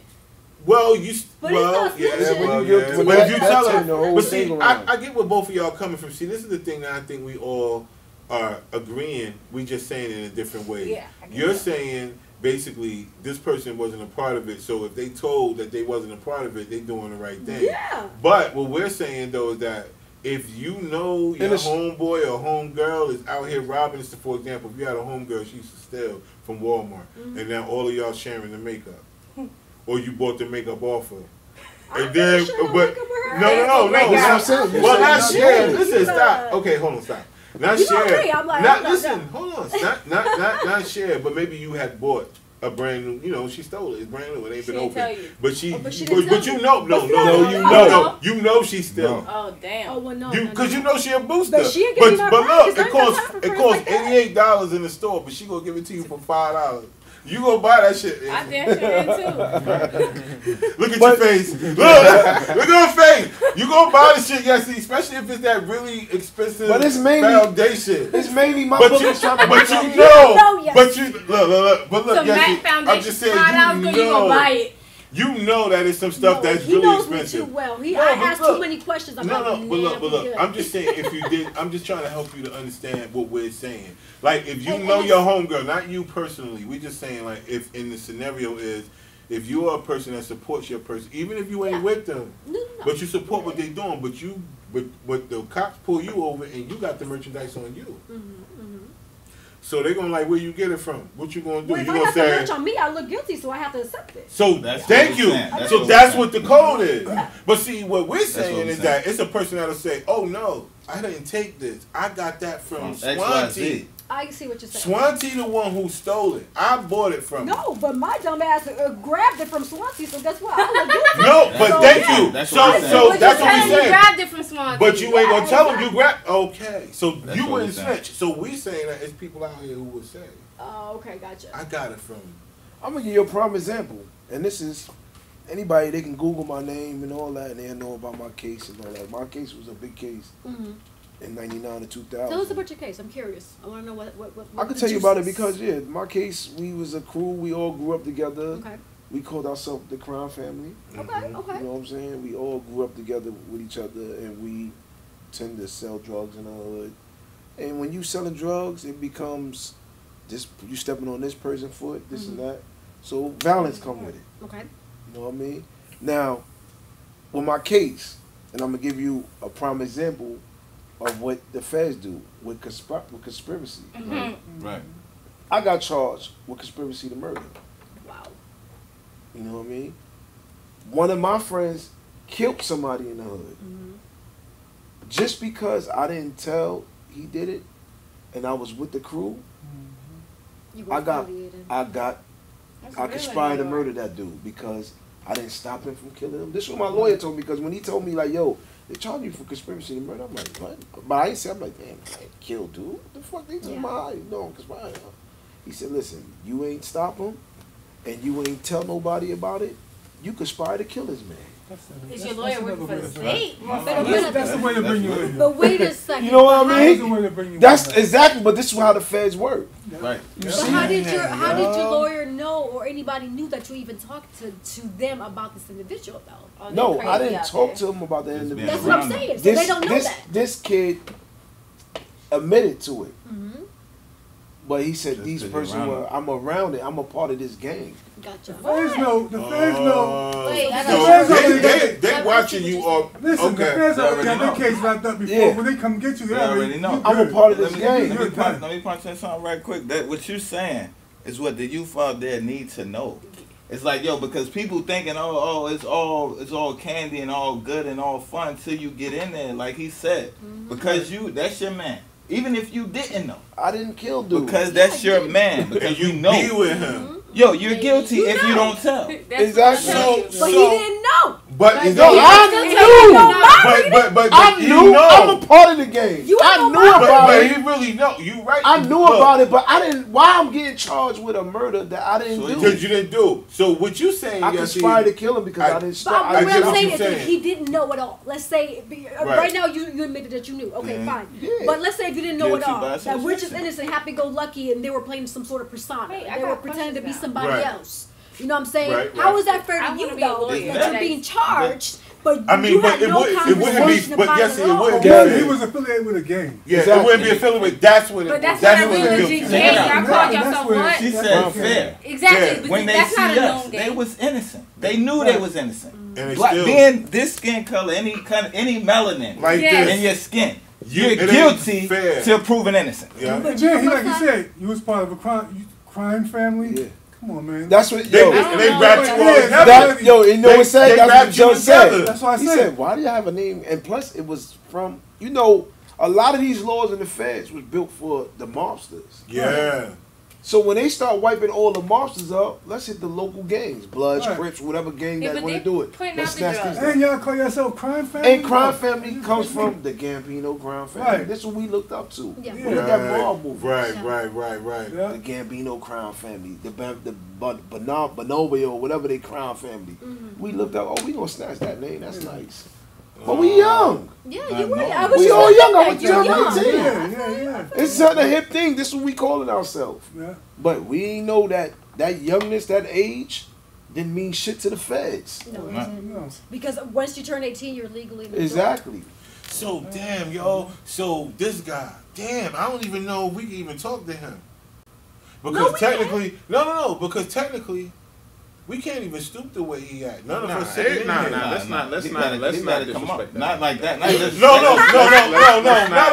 Well, But it's well, not yeah, snitching. well, When you yeah. get- But when if you that- tell that's in the her, whole but see, thing around. I get where both of y'all coming from. See, this is the thing that I think we all are agreeing. We just saying it in a different way. Yeah, I get You're that. saying basically this person wasn't a part of it, so if they told that they wasn't a part of it, they doing the right thing. Yeah. But what we're saying though is that if you know your it's- homeboy or homegirl is out here robbing, so for example, if you had a homegirl she used to steal from Walmart, and now all of y'all sharing the makeup, or you bought the makeup off her, and then but no, Right, That's what I'm yeah. saying. You're well, saying not it's share. shady. Listen, stop. Okay, hold on, stop. Not You know share. me, I'm like, not no, listen. no. Hold on. Not share. But maybe you had bought a brand new. You know, she stole it. It's brand new. It ain't She been didn't tell open. you. But she. Oh, but she didn't But tell you you. know. But No. you know. You know she still. Oh damn. Oh well, no. You, no, cause no. you know she a booster. But she ain't giving me my but prize, look, 'cause I it ain't got costs time for it friends costs like that. $88 in the store, but she gonna give it to you for $5. You gonna buy that shit? I damn sure am too. Look at But- your face. Look at her face. You gonna buy the shit, yes, especially if it's that really expensive But it's mainly- foundation. It's mainly my But book is trying to but make you it. know, know, yes. but you look, but look, So yes, Mac Foundation, I'm just saying, $5 you you gonna buy know, it. you know that it's some stuff No, that's he really knows expensive. me too well. I No, but asked look. too many questions No, about but look, good. I'm just saying if you did, I'm just trying to help you to understand what we're saying. Like if you And- know and your homegirl, not you personally, we just saying like if in the scenario is if you are a person that supports your person, even if you ain't Yeah. with them, No. but you support what they doing, but the cops pull you over and you got the merchandise on you. So they gonna like where you get it from? What you gonna do? Well, if You I gonna got the say merch on me, I look guilty, so I have to accept it. so That's thank what you. we're saying. That's So what that's we're what the code is. But see, what we're what saying I'm is saying. that it's a person that'll say, "Oh no, I didn't take this. I got that from Swanty. XYZ. I see what you're saying. Swanty, the one who stole it. I bought it from. No, but my dumb ass grabbed it from Swansea, so guess what? I look guilty. No, but So, thank yeah. you. That's So, what I'm saying. so But that's you what we tell him you saying. grabbed it from Swanty. But you ain't gonna tell them you grabbed. Okay, so That's you what wouldn't we're saying. snitch. So we saying that it's people out here who would say, Oh, okay, gotcha. "I got it from." I'm gonna give you a prime example, and this is anybody. They can Google my name and all that, and they know about my case and all that. My case was a big case in '99 to 2000. Tell us about your case. I'm curious. I want to know what I could the tell you about it juices. because my case, we was a crew. We all grew up together. Okay. We called ourselves the Crown Family. Okay. Mm-hmm. Okay. You know what I'm saying? We all grew up together with each other, and we tend to sell drugs in the hood. And when you selling drugs, it becomes this. You stepping on this person's foot, this and that. So violence come with it. Okay. You know what I mean? Now, with my case, and I'm gonna give you a prime example of what the feds do with conspiracy. Right. I got charged with conspiracy to murder. Wow. You know what I mean? One of my friends killed somebody in the hood. Just because I didn't tell he did it, and I was with the crew, You were I got affiliated. I conspired to murder that dude because I didn't stop him from killing him. This is what my lawyer told me, because when he told me like, yo, they charge you for conspiracy to murder, I'm like, what? But I ain't say, I'm like, damn, I ain't killed dude. What the fuck they talking about? How you know, conspire? He said, listen, you ain't stop him, and you ain't tell nobody about it. You conspire to kill this man. Is your lawyer working for the state? That's the way to bring you in. But wait a second. You know what I That's the mean? way to bring you That's in. exactly, but this is how the feds work. Right. You But see? how did your lawyer know, or anybody knew that you even talked to them about this individual though? Oh, No, they're I crazy didn't out talk there. to him about the Just individual. That's what I'm saying. So they don't know that. This kid admitted to it, but he said Just these 'cause you're person around were. it. I'm around it. I'm a part of this gang. Gotcha. The feds know. The feds know. Wait, I So got they watching you all. Listen, the Okay. feds They already got already their know. case wrapped up before. Yeah. When they come get you, They already know. I'm a part of this Let gang. me punch in something right quick. That what you saying is what the youth out there need to know. It's like, yo, because people thinking, it's all candy and all good and all fun till you get in there, like he said. Because that's your man. Even if you didn't know. I didn't kill dude. Because that's your man. Because And you know. be with him. Yo, you're guilty if you don't tell. That's Exactly. what I'm telling you. But he didn't know. But Like, is no, that- but I you knew. know. I'm a part of the game. I knew about But it. he really know. You right. I knew about it, but I didn't. Why I'm getting charged with a murder that I didn't do? Because you didn't do. So what you saying? I Yasir, conspired to kill him because I didn't stop. But I what get I'm what saying you're is that saying. he didn't know it all. Let's say right now you admitted that you knew. Okay, fine. Yeah. But let's say if you didn't know it Guilty all, by that we're just association. innocent, happy-go-lucky, and they were playing some sort of persona. Wait, I They got were pretending to be questions now. somebody Right. else. You know what I'm saying? Right, How right. is that fair I to wanna you be a though? lawyer. That you're being charged, but I mean, you but had it no wouldn't be. conversation But about yes, it it at wouldn't all. be. Yeah, fair. he was affiliated with a gang. Yeah, Exactly. it wouldn't be affiliated with. That's what. But that's that's not what a it's legit guilty. gang. Y'all Yeah, called that's yourself where- what? She That's said okay. fair. Exactly. Yeah. But When they that's see not a known us, gang. they was innocent. They knew they was innocent. And it's Black, still being this skin color, any melanin like Yes. this. in your skin, You- you're it ain't guilty fair. till proven innocent. Yeah. But then, he, like you said, you was part of a crime family. Yeah. Come on, man. That's what. They, Yo, I don't they know wrapped what you that all is. together. that, yo, you know They- what said? they That's what wrapped you Joe said. together. That's why I He said. said, "Why do you have a name?" And plus, it was from a lot of these laws in the feds was built for the mobsters. Yeah. So when they start wiping all the mobsters up, let's hit the local gangs, Bloods, Right. Crips, whatever gang Yeah, that but want they to do it. pointing Let's out the snatch drugs. these And y'all call yourself crime family? And crime family comes from the Gambino crime family. Right. This is what we looked up to. Yeah. Look at that mob movie. Right, Yeah. right. Yeah. The Gambino crime family, the Bonobo or whatever they crime family. We looked up. Oh, we gonna snatch that name. That's nice. But we young. Yeah, I you were. know. I was We just all like young. I that. was You're young, 18. Yeah. It's such a hip thing. This is what we calling ourselves. Yeah. But we ain't know that youngness, that age, didn't mean shit to the feds. No, it No. didn't. No. Because once you turn 18, you're legally an adult. Exactly. So damn, yo. So this guy, damn, I don't even know if we can even talk to him. Because we technically, no. Because technically, we can't even stoop the way he at. None of us sitting in nah, here. nah. Let's not He let it come up. disrespect that. Not like that. Not just No, not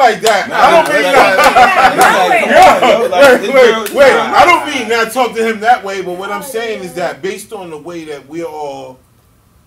like that. I don't mean that. Wait. I don't mean not talk to him that way, but what I'm saying is that based on the way that we're all,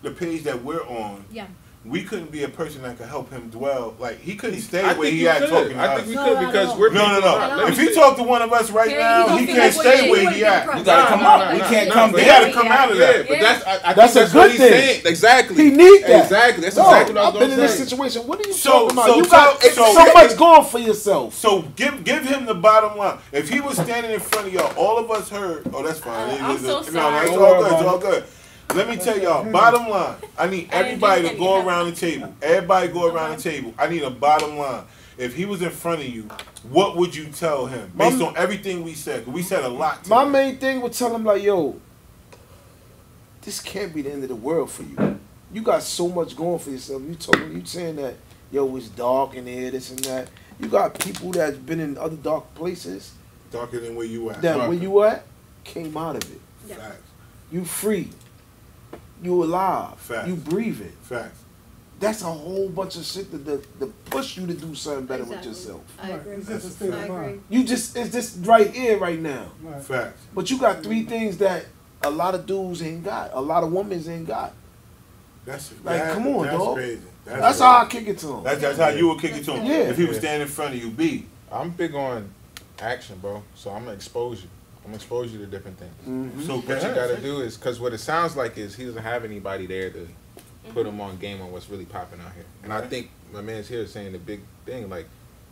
the page that we're on, Yeah. we couldn't be a person that could help him dwell. Like he couldn't stay I where think he you at could. talking to I us. think we No, could I because don't. we're No. Let If me he say- talk to one of us right Yeah, now, he he gonna can't feel stay like where he he wouldn't at. be You gotta come No, up. no, We no, can't no, come but He there. gotta come out of Yeah, that. but that's I That's think a that's good what he's thing. saying. Exactly. He need that. Exactly. That's No, exactly what I I've was been in gonna this say. situation. What are you So- talking about? so- You got so- so much going for yourself. So give him the bottom line. If he was standing in front of y'all, all of us heard. Oh, that's fine. I'm so No, sorry. it's Don't all worry good. It's about all good. Let me tell y'all, bottom line. I need everybody to go around the table. Everybody go around the table. I need a bottom line. If he was in front of you, what would you tell him based on everything we said? 'Cause we said a lot. My today. main thing would tell him like, yo, this can't be the end of the world for you. You got so much going for yourself. You saying that, yo, it's dark in here, this and that. You got people that's been in other dark places Darker than where you at. that where you at came out of it. Yeah. Facts. You free. You alive. Facts. You breathing. Facts. That's a whole bunch of shit to push you to do something better with Exactly. yourself. I agree. It's just a state I of agree. mind. You just it's just right here, right now. Right. Facts. But you got three things that a lot of dudes ain't got, a lot of women ain't got. That's Come on, that's dog. crazy. That's crazy. how I kick it to him. That's how you would kick it to him. Yeah. If he was standing in front of you, B. I'm big on action, bro. So I'm gonna expose you. I'm gonna expose you to different things. Mhm. So What you gotta do is, because what it sounds like is he doesn't have anybody there to put him on game on what's really popping out here. And I Right. think my man's here is saying the big thing, like,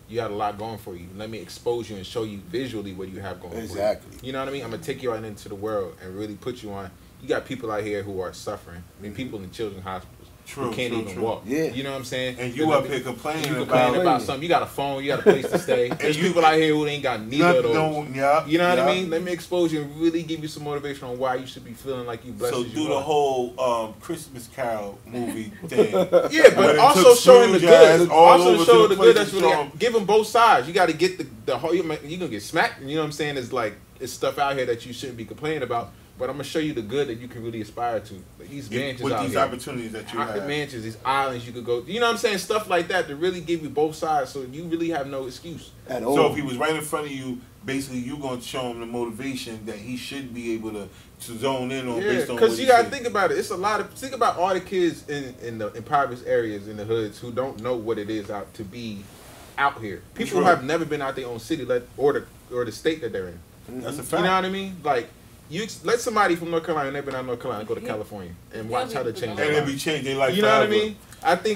you got a lot going for you. Let me expose you and show you visually what you have going Exactly. for you. You know what I mean? I'm gonna take you out into the world and really put you on. You got people out here who are suffering. I mean, people in children's hospitals True, who can't true, even true. walk. Yeah. You know what I'm saying? And you up here complaining You about complaining about something. You got a phone. You got a place to stay. There's people out here who ain't got neither of those. You know what I mean? Let me expose you and really give you some motivation on why you should be feeling like you blessed. So as do you the are. whole Christmas Carol movie thing. Yeah, When but it also took show him the Scrooge ass good. all Also over show to the the good place that's and really show 'em. give them both sides. You got to get the whole. You're gonna get smacked. You know what I'm saying? It's like it's stuff out here that you shouldn't be complaining about. But I'm gonna show you the good that you can really aspire to. Like these mansions With out these here. opportunities that you have. Mansions, these islands you could go. You know what I'm saying? Stuff like that to really give you both sides, so you really have no excuse. At all. So if he was right in front of you, basically you gonna show him the motivation that he should be able to zone in on Yeah, based on what because he you gotta said. think about it. It's a lot of think about all the kids in the impoverished areas in the hoods who don't know what it is out to be out here. People True. who have never been out their own city, or the state that they're in. That's a You fact. know what I mean? Like let somebody from North Carolina, never been out of North Carolina, go to California and watch how to change And their it life. be changed their life. You know what I forever. mean?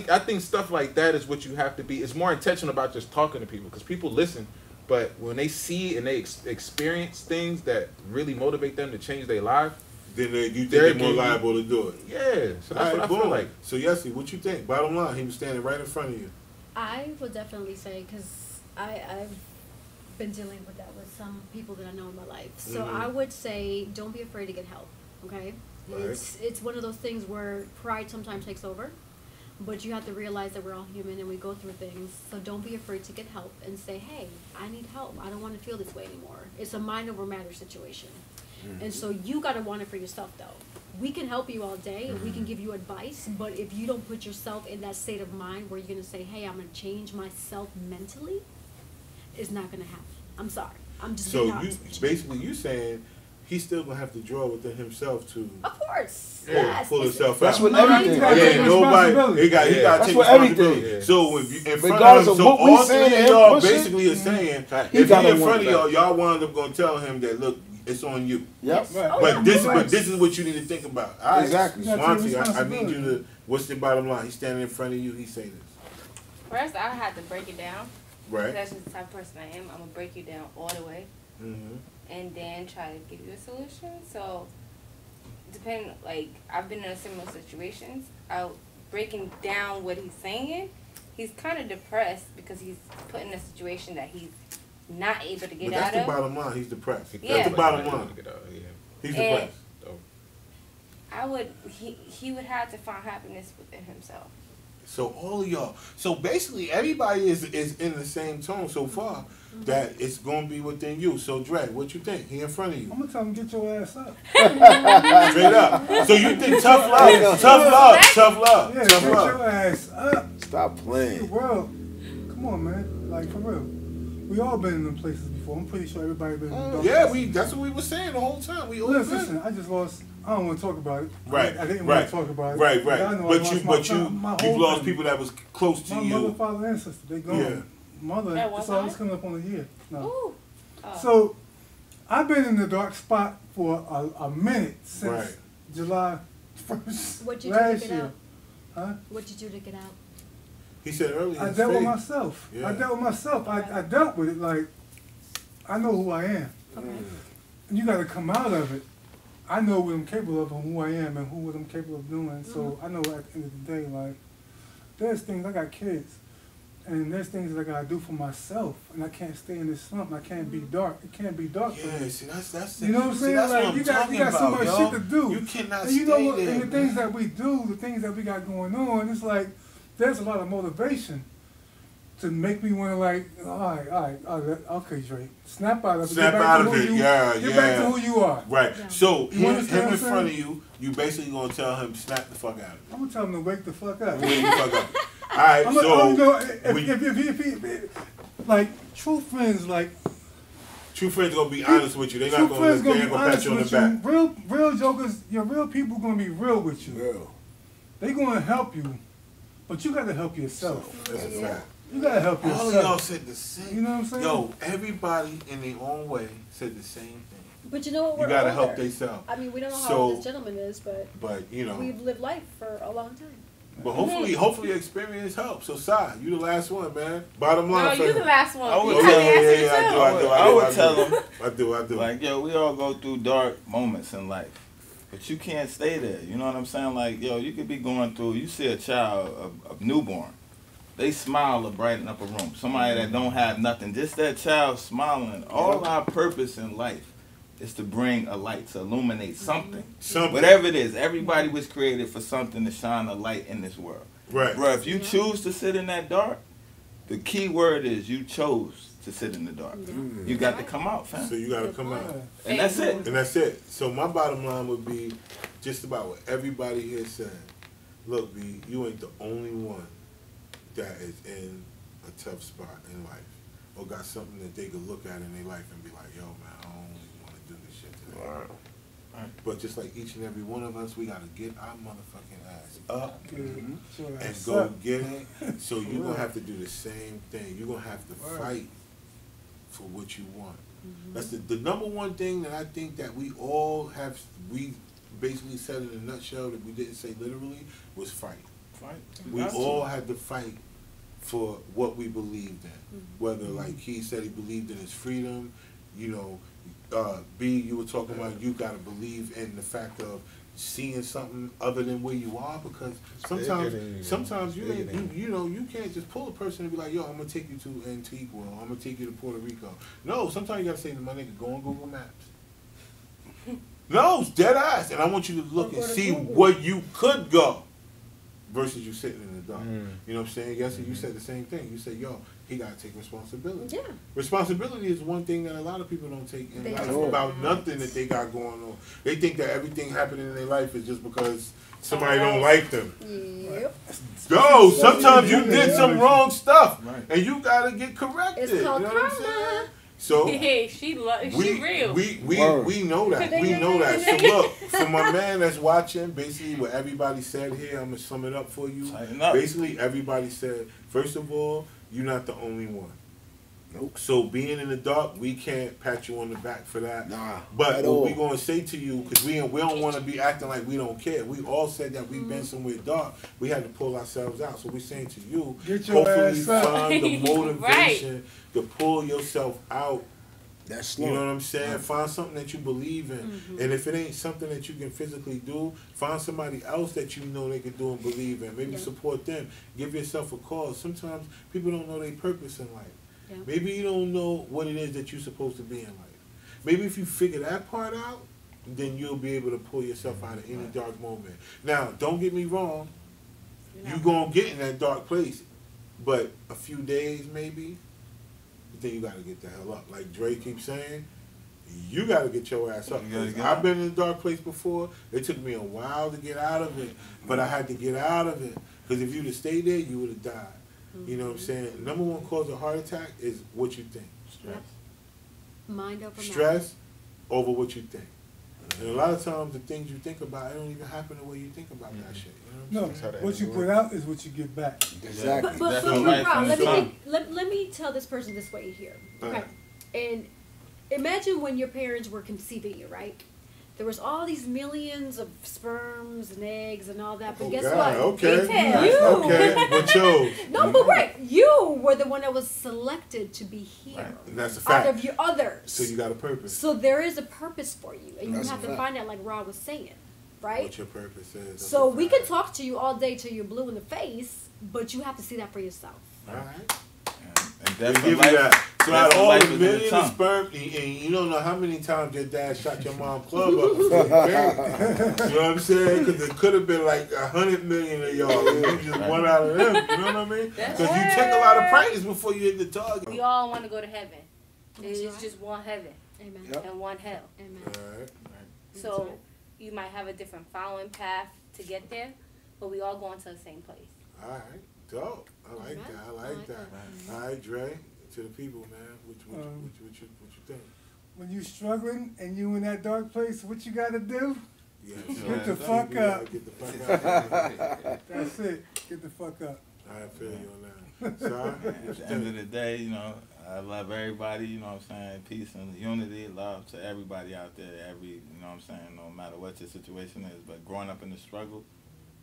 I think stuff like that is what you have to be. It's more intentional about just talking to people because people listen, but when they see and they experience things that really motivate them to change their life, Then you think they're more liable to do it. yeah. So that's what I feel like. So Yessie, what you think? Bottom line, he was standing right in front of you. I would definitely say, because I've been dealing with that with some people that I know in my life. So I would say, don't be afraid to get help. Okay, Right. it's one of those things where pride sometimes takes over, but you have to realize that we're all human and we go through things. So don't be afraid to get help and say, hey, I need help. I don't want to feel this way anymore. It's a mind over matter situation. And so you got to want it for yourself, though. We can help you all day and we can give you advice, but if you don't put yourself in that state of mind where you're going to say, hey, I'm going to change myself mentally, it's not going to happen. I'm sorry. I'm just So being honest with you. basically you saying he's still gonna have to draw within himself to Of course. Yeah, Yes. pull It's- himself That's out. what Mind everything. gotta take Yeah, nobody. responsibility. He got That's take what everything responsibility. is. So if you in front Regardless of of him, so what we all saying three of and y'all pushing, basically are saying he if he gotta in want front of that. y'all wind up gonna tell him that look, it's on you. Yep. Right. Oh, But yeah. this is what you need to think about. All right, Exactly. You gotta take Swansea, I need responsibility. you to. What's the bottom line? He's standing in front of you. He say this, First, I had to break it down. right? That's just the type of person I am. I'm gonna break you down all the way, Mm-hmm. and then try to give you a solution. So, depending, like I've been in similar situations. Breaking down what he's saying. He's kind of depressed because he's put in a situation that he's not able to get But that's out the of. bottom line. He's depressed. Yeah. That's the bottom line. Yeah. He's And- depressed. He would have to find happiness within himself. So all of y'all. So basically, everybody is in the same tone so far that it's gonna be within you. So Dre, what you think? He in front of you, I'm gonna tell him get your ass up. straight up. So you think tough love, tough love, tough love, Yeah, tough get love. your ass up. Stop The playing. world. Come on, man. Like for real. We all been in them places before. I'm pretty sure everybody been in them Yeah, places. that's what we were saying the whole time. We all Listen, been. I just lost. I don't want to talk about it. Right, I didn't right, want to talk about it. Right, But I right. know I But lost you, my but you, family, my you've whole lost family. people that was close to My mother, you. father, ancestor, they gone. Yeah. Mother, At one it's always time? coming up on a year. No. Ooh. Oh. So, I've been in the dark spot for a minute since Right. July 1st What'd you do to last get year. out? Huh? What'd you do to get out? He said earlier. I his dealt with faith. myself. Yeah. I dealt with myself. I dealt with it like, I know who I am. Okay. And you got to come out of it. I know what I'm capable of and who I am and what I'm capable of doing. So I know at the end of the day, like, there's things, I got kids, and there's things that I got to do for myself, and I can't stay in this slump. I can't be dark. It can't be dark for Yeah, me. see, that's You know what I'm see, saying? that's Like, what I'm you got talking so about, much yo. shit to do. You cannot And you know stay what? there, And the things man. that we do, the things that we got going on, it's like there's a lot of motivation to make me want to like, all right, okay, Dre, snap out of it. Snap Get back out to of who it, you- yeah, Get back to yeah. who you are. Right. Yeah. So You him understand in what I'm front of saying? you basically gonna tell him snap the fuck out of it. I'm gonna tell him to wake the fuck up. Wake the fuck up. All right. I'm So gonna, we- if like true friends, like true friends gonna be honest with you. They're true not friends gonna. They gonna ain't be gonna pat honest you on the with back. you. Real jokers, your real people gonna be real with you. Real. They gonna help you, but you gotta help yourself. That's a fact. You gotta help All of y'all yourself. said the same. You know what I'm saying? Yo, everybody in their own way said the same thing. But you know what? You We're gotta older. help themselves. I mean, we don't know how So- old this gentleman is, but But you know, we've lived life for a long time. but hopefully experience helps. So, Sai, you the last one, man. Bottom line. No, for you him. the last one. I would- You Oh, have yeah, to answer yeah, I yourself. do. I would tell him, I do. like, yo, we all go through dark moments in life, but you can't stay there. You know what I'm saying? Like, yo, you could be going through. You see a child, a newborn, they smile to brighten up a room. Somebody that don't have nothing, just that child smiling. All our purpose in life is to bring a light, to illuminate something. Something. Whatever it is, everybody was created for something to shine a light in this world. Right. Bro, if you choose to sit in that dark, the key word is you chose to sit in the dark. You got to come out, fam. So you gotta come out. And that's it. And that's it. So my bottom line would be just about what everybody here said. Look, B, you ain't the only one that is in a tough spot in life or got something that they could look at in their life and be like, yo, man, I don't even want to do this shit today. But just like each and every one of us, we gotta get our motherfucking ass up and go get it. So you're gonna have to do the same thing. You're gonna have to fight for what you want. That's the number one thing that I think that we all have, we basically said in a nutshell that we didn't say literally, was fight. Fight. We all had to fight for what we believed in. Whether, like he said, he believed in his freedom, you know, B, you were talking about you got to believe in the fact of seeing something other than where you are, because sometimes you ain't, you know, you can't just pull a person and be like, yo, I'm gonna take you to Antigua, or I'm gonna take you to Puerto Rico. No, sometimes you gotta say to my nigga, go on Google Maps. No, it's dead ass, and I want you to look and see where you could go versus you sitting in the dark. You know what I'm saying? Yes, you said the same thing. You said, yo, he gotta take responsibility. Yeah. Responsibility is one thing that a lot of people don't take in life about nothing that they got going on. They think that everything happening in their life is just because somebody don't like them. Yep. No, sometimes you did some wrong stuff, and you gotta get corrected. It's called you know what I'm saying? So she real. We know that. We know that. So look, for my man that's watching, basically what everybody said here, I'm gonna sum it up for you. Basically, everybody said, first of all, you're not the only one. Nope. So being in the dark, we can't pat you on the back for that. Nah. But what we gonna say to you, because we don't want to be acting like we don't care. We all said that we've been somewhere dark. We had to pull ourselves out. So we're saying to you, hopefully find the motivation to pull yourself out. That's slow. You know what I'm saying? Find something that you believe in. And if it ain't something that you can physically do, find somebody else that you know they can do and believe in. Maybe support them. Give yourself a cause. Sometimes people don't know their purpose in life. Maybe you don't know what it is that you're supposed to be in life. Maybe if you figure that part out, then you'll be able to pull yourself out of any dark moment. Now, don't get me wrong. You're going to get in that dark place. But a few days maybe, then you got to get the hell up. Like Dre keeps saying, you got to get your ass up. I've been in a dark place before. It took me a while to get out of it, but I had to get out of it. Because if you'd have stayed there, you would have died. You know what I'm saying? Number one cause of heart attack is what you think. Stress. Mind over stress over what you think. And a lot of times the things you think about, it don't even happen the way you think about that shit. You know what no, what you put out is what you get back. Exactly. But let me tell this person this way here. Okay. And imagine when your parents were conceiving you, right? There was all these millions of sperms and eggs and all that, but guess what? Okay. You but chose. No, but right, you were the one that was selected to be here. And that's a fact. Out of your others. So you got a purpose. So there is a purpose for you, and you have to find out, like Rob was saying, right? What your purpose is. So we can talk to you all day till you're blue in the face, but you have to see that for yourself. All right. And that's give you that. So out of all the millions of sperm, and you don't know how many times your dad shot your mom club up before you banged. You know what I'm saying? Because it could have been like 100 million of y'all, and you just one out of them. You know what I mean? Because you take a lot of practice before you hit the target. We all want to go to heaven. It's just one heaven. Amen. And one hell. Amen. All right. So you might have a different following path to get there, but we all going to the same place. All right. Dope. I like that. I like that. All right, Dre, to the people, man. What you think? When you struggling and you in that dark place, what you got to do? Get the fuck up. Get the fuck out. That's it. Get the fuck up. I feel you on that. Sorry. At the end of the day, you know, I love everybody, you know what I'm saying? Peace and unity, love to everybody out there, you know what I'm saying? No matter what your situation is, but growing up in the struggle,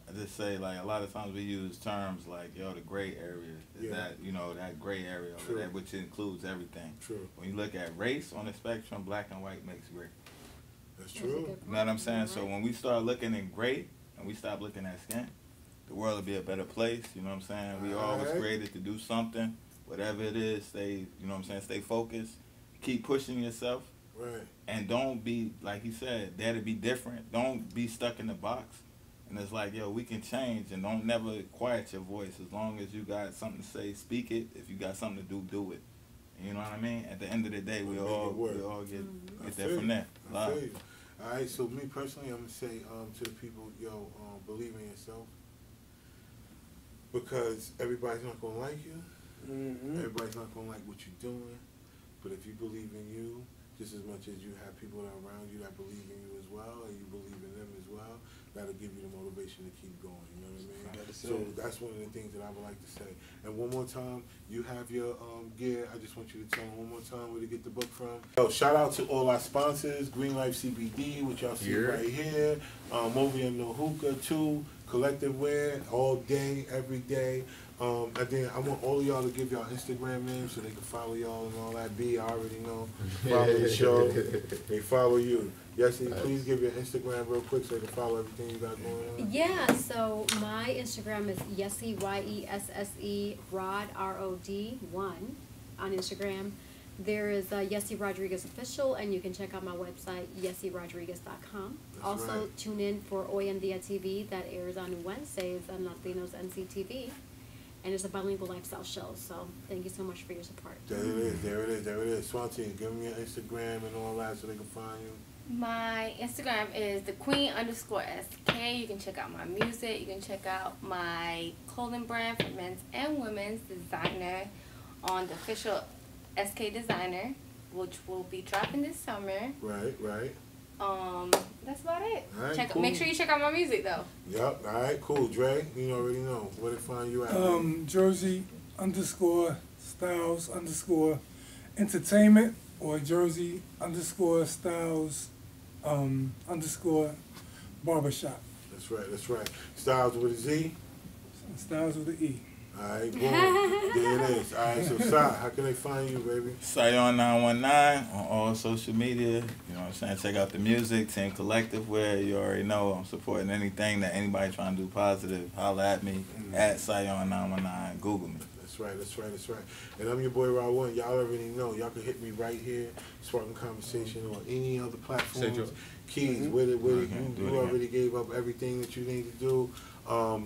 I just say, like, a lot of times we use terms like, yo, the gray area. Is that, you know, that gray area, that, which includes everything. True. When you look at race on the spectrum, black and white makes gray. That's true. You know what I'm saying? Right. So when we start looking in gray and we stop looking at skin, the world will be a better place. You know what I'm saying? We all was created to do something. Whatever it is, stay, you know what I'm saying, stay focused. Keep pushing yourself. Right. And don't be, like he said, dare to be different. Don't be stuck in the box. And it's like, yo, we can change, and don't never quiet your voice. As long as you got something to say, speak it. If you got something to do it. You know what I mean? At the end of the day, we all get there from there. I feel you. All right, so me personally, I'm going to say to the people, yo, believe in yourself. Because everybody's not going to like you. Everybody's not going to like what you're doing. But if you believe in you, just as much as you have people that are around you that believe in you as well, and you believe in them as well, that'll give you the motivation to keep going, you know what I mean? So that's one of the things that I would like to say. And one more time, you have your gear. I just want you to tell them one more time where to get the book from. So shout out to all our sponsors, Green Life CBD, which y'all see right here, Movium No Hookah 2, Collective Wear, all day, every day. And then I want all of y'all to give y'all Instagram names so they can follow y'all and all that. B, I already know. Follow the show. They follow you. Yes, please give your Instagram real quick so they can follow everything you got going on. Yeah, so my Instagram is Yesse, Yesse, Rod, ROD 1 on Instagram. There is Yesse Rodriguez Official, and you can check out my website, YesseRodriguez.com. Also, right. tune in for Hoy en Dia TV that airs on Wednesdays on Latinos NCTV. And it's a bilingual lifestyle show, so thank you so much for your support. There it is, there it is, there it is. Swantine, give them your Instagram and all that so they can find you. My Instagram is thequeen_SK. You can check out my music. You can check out my clothing brand for men's and women's designer on the official SK Designer, which will be dropping this summer. Right, right. That's about it. All right, cool. Make sure you check out my music though. Yep, all right, cool. Dre, you already know where to find you at. Jersey_Styles_Entertainment or Jersey_Styles_Barbershop. That's right, that's right. Styles with a Z. Styles with an E. All right, boom. There it is. All right, so Si, how can they find you, baby? Sion919 on all social media. You know what I'm saying? Check out the music, Team Collective Wear. You already know I'm supporting anything that anybody trying to do positive. Holla at me at Sion919. Google me. That's right, that's right, that's right. And I'm your boy Rod One. Y'all already know. Y'all can hit me right here, Sparking Conversation, or any other platforms. Keys, you already gave up everything that you need to do.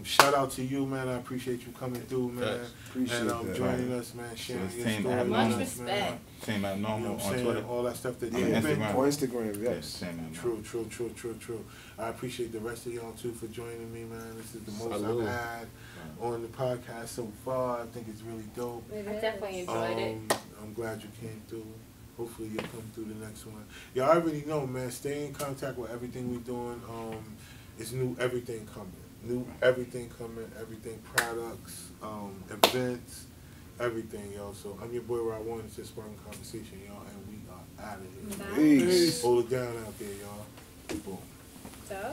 Shout out to you, man. I appreciate you coming through, man. Appreciate and joining us, man. Sharing your Team story. Much with us, respect. man. Team Abnormal You know what on I'm saying? Twitter. All that stuff that On you've been. Instagram. On Instagram, yes. Team Abnormal. True. I appreciate the rest of y'all, too, for joining me, man. This is the most Salud. I've had on the podcast so far. I think it's really dope. I definitely enjoyed it. I'm glad you came through. Hopefully you'll come through the next one. Y'all already know, man. Stay in contact with everything we're doing. It's new everything coming. Everything products, events, everything, yo. So I'm your boy Rod One. It's just Sparking Conversation, y'all, and we are out of here. Bye. Peace. Hold it down out there, y'all. Boom.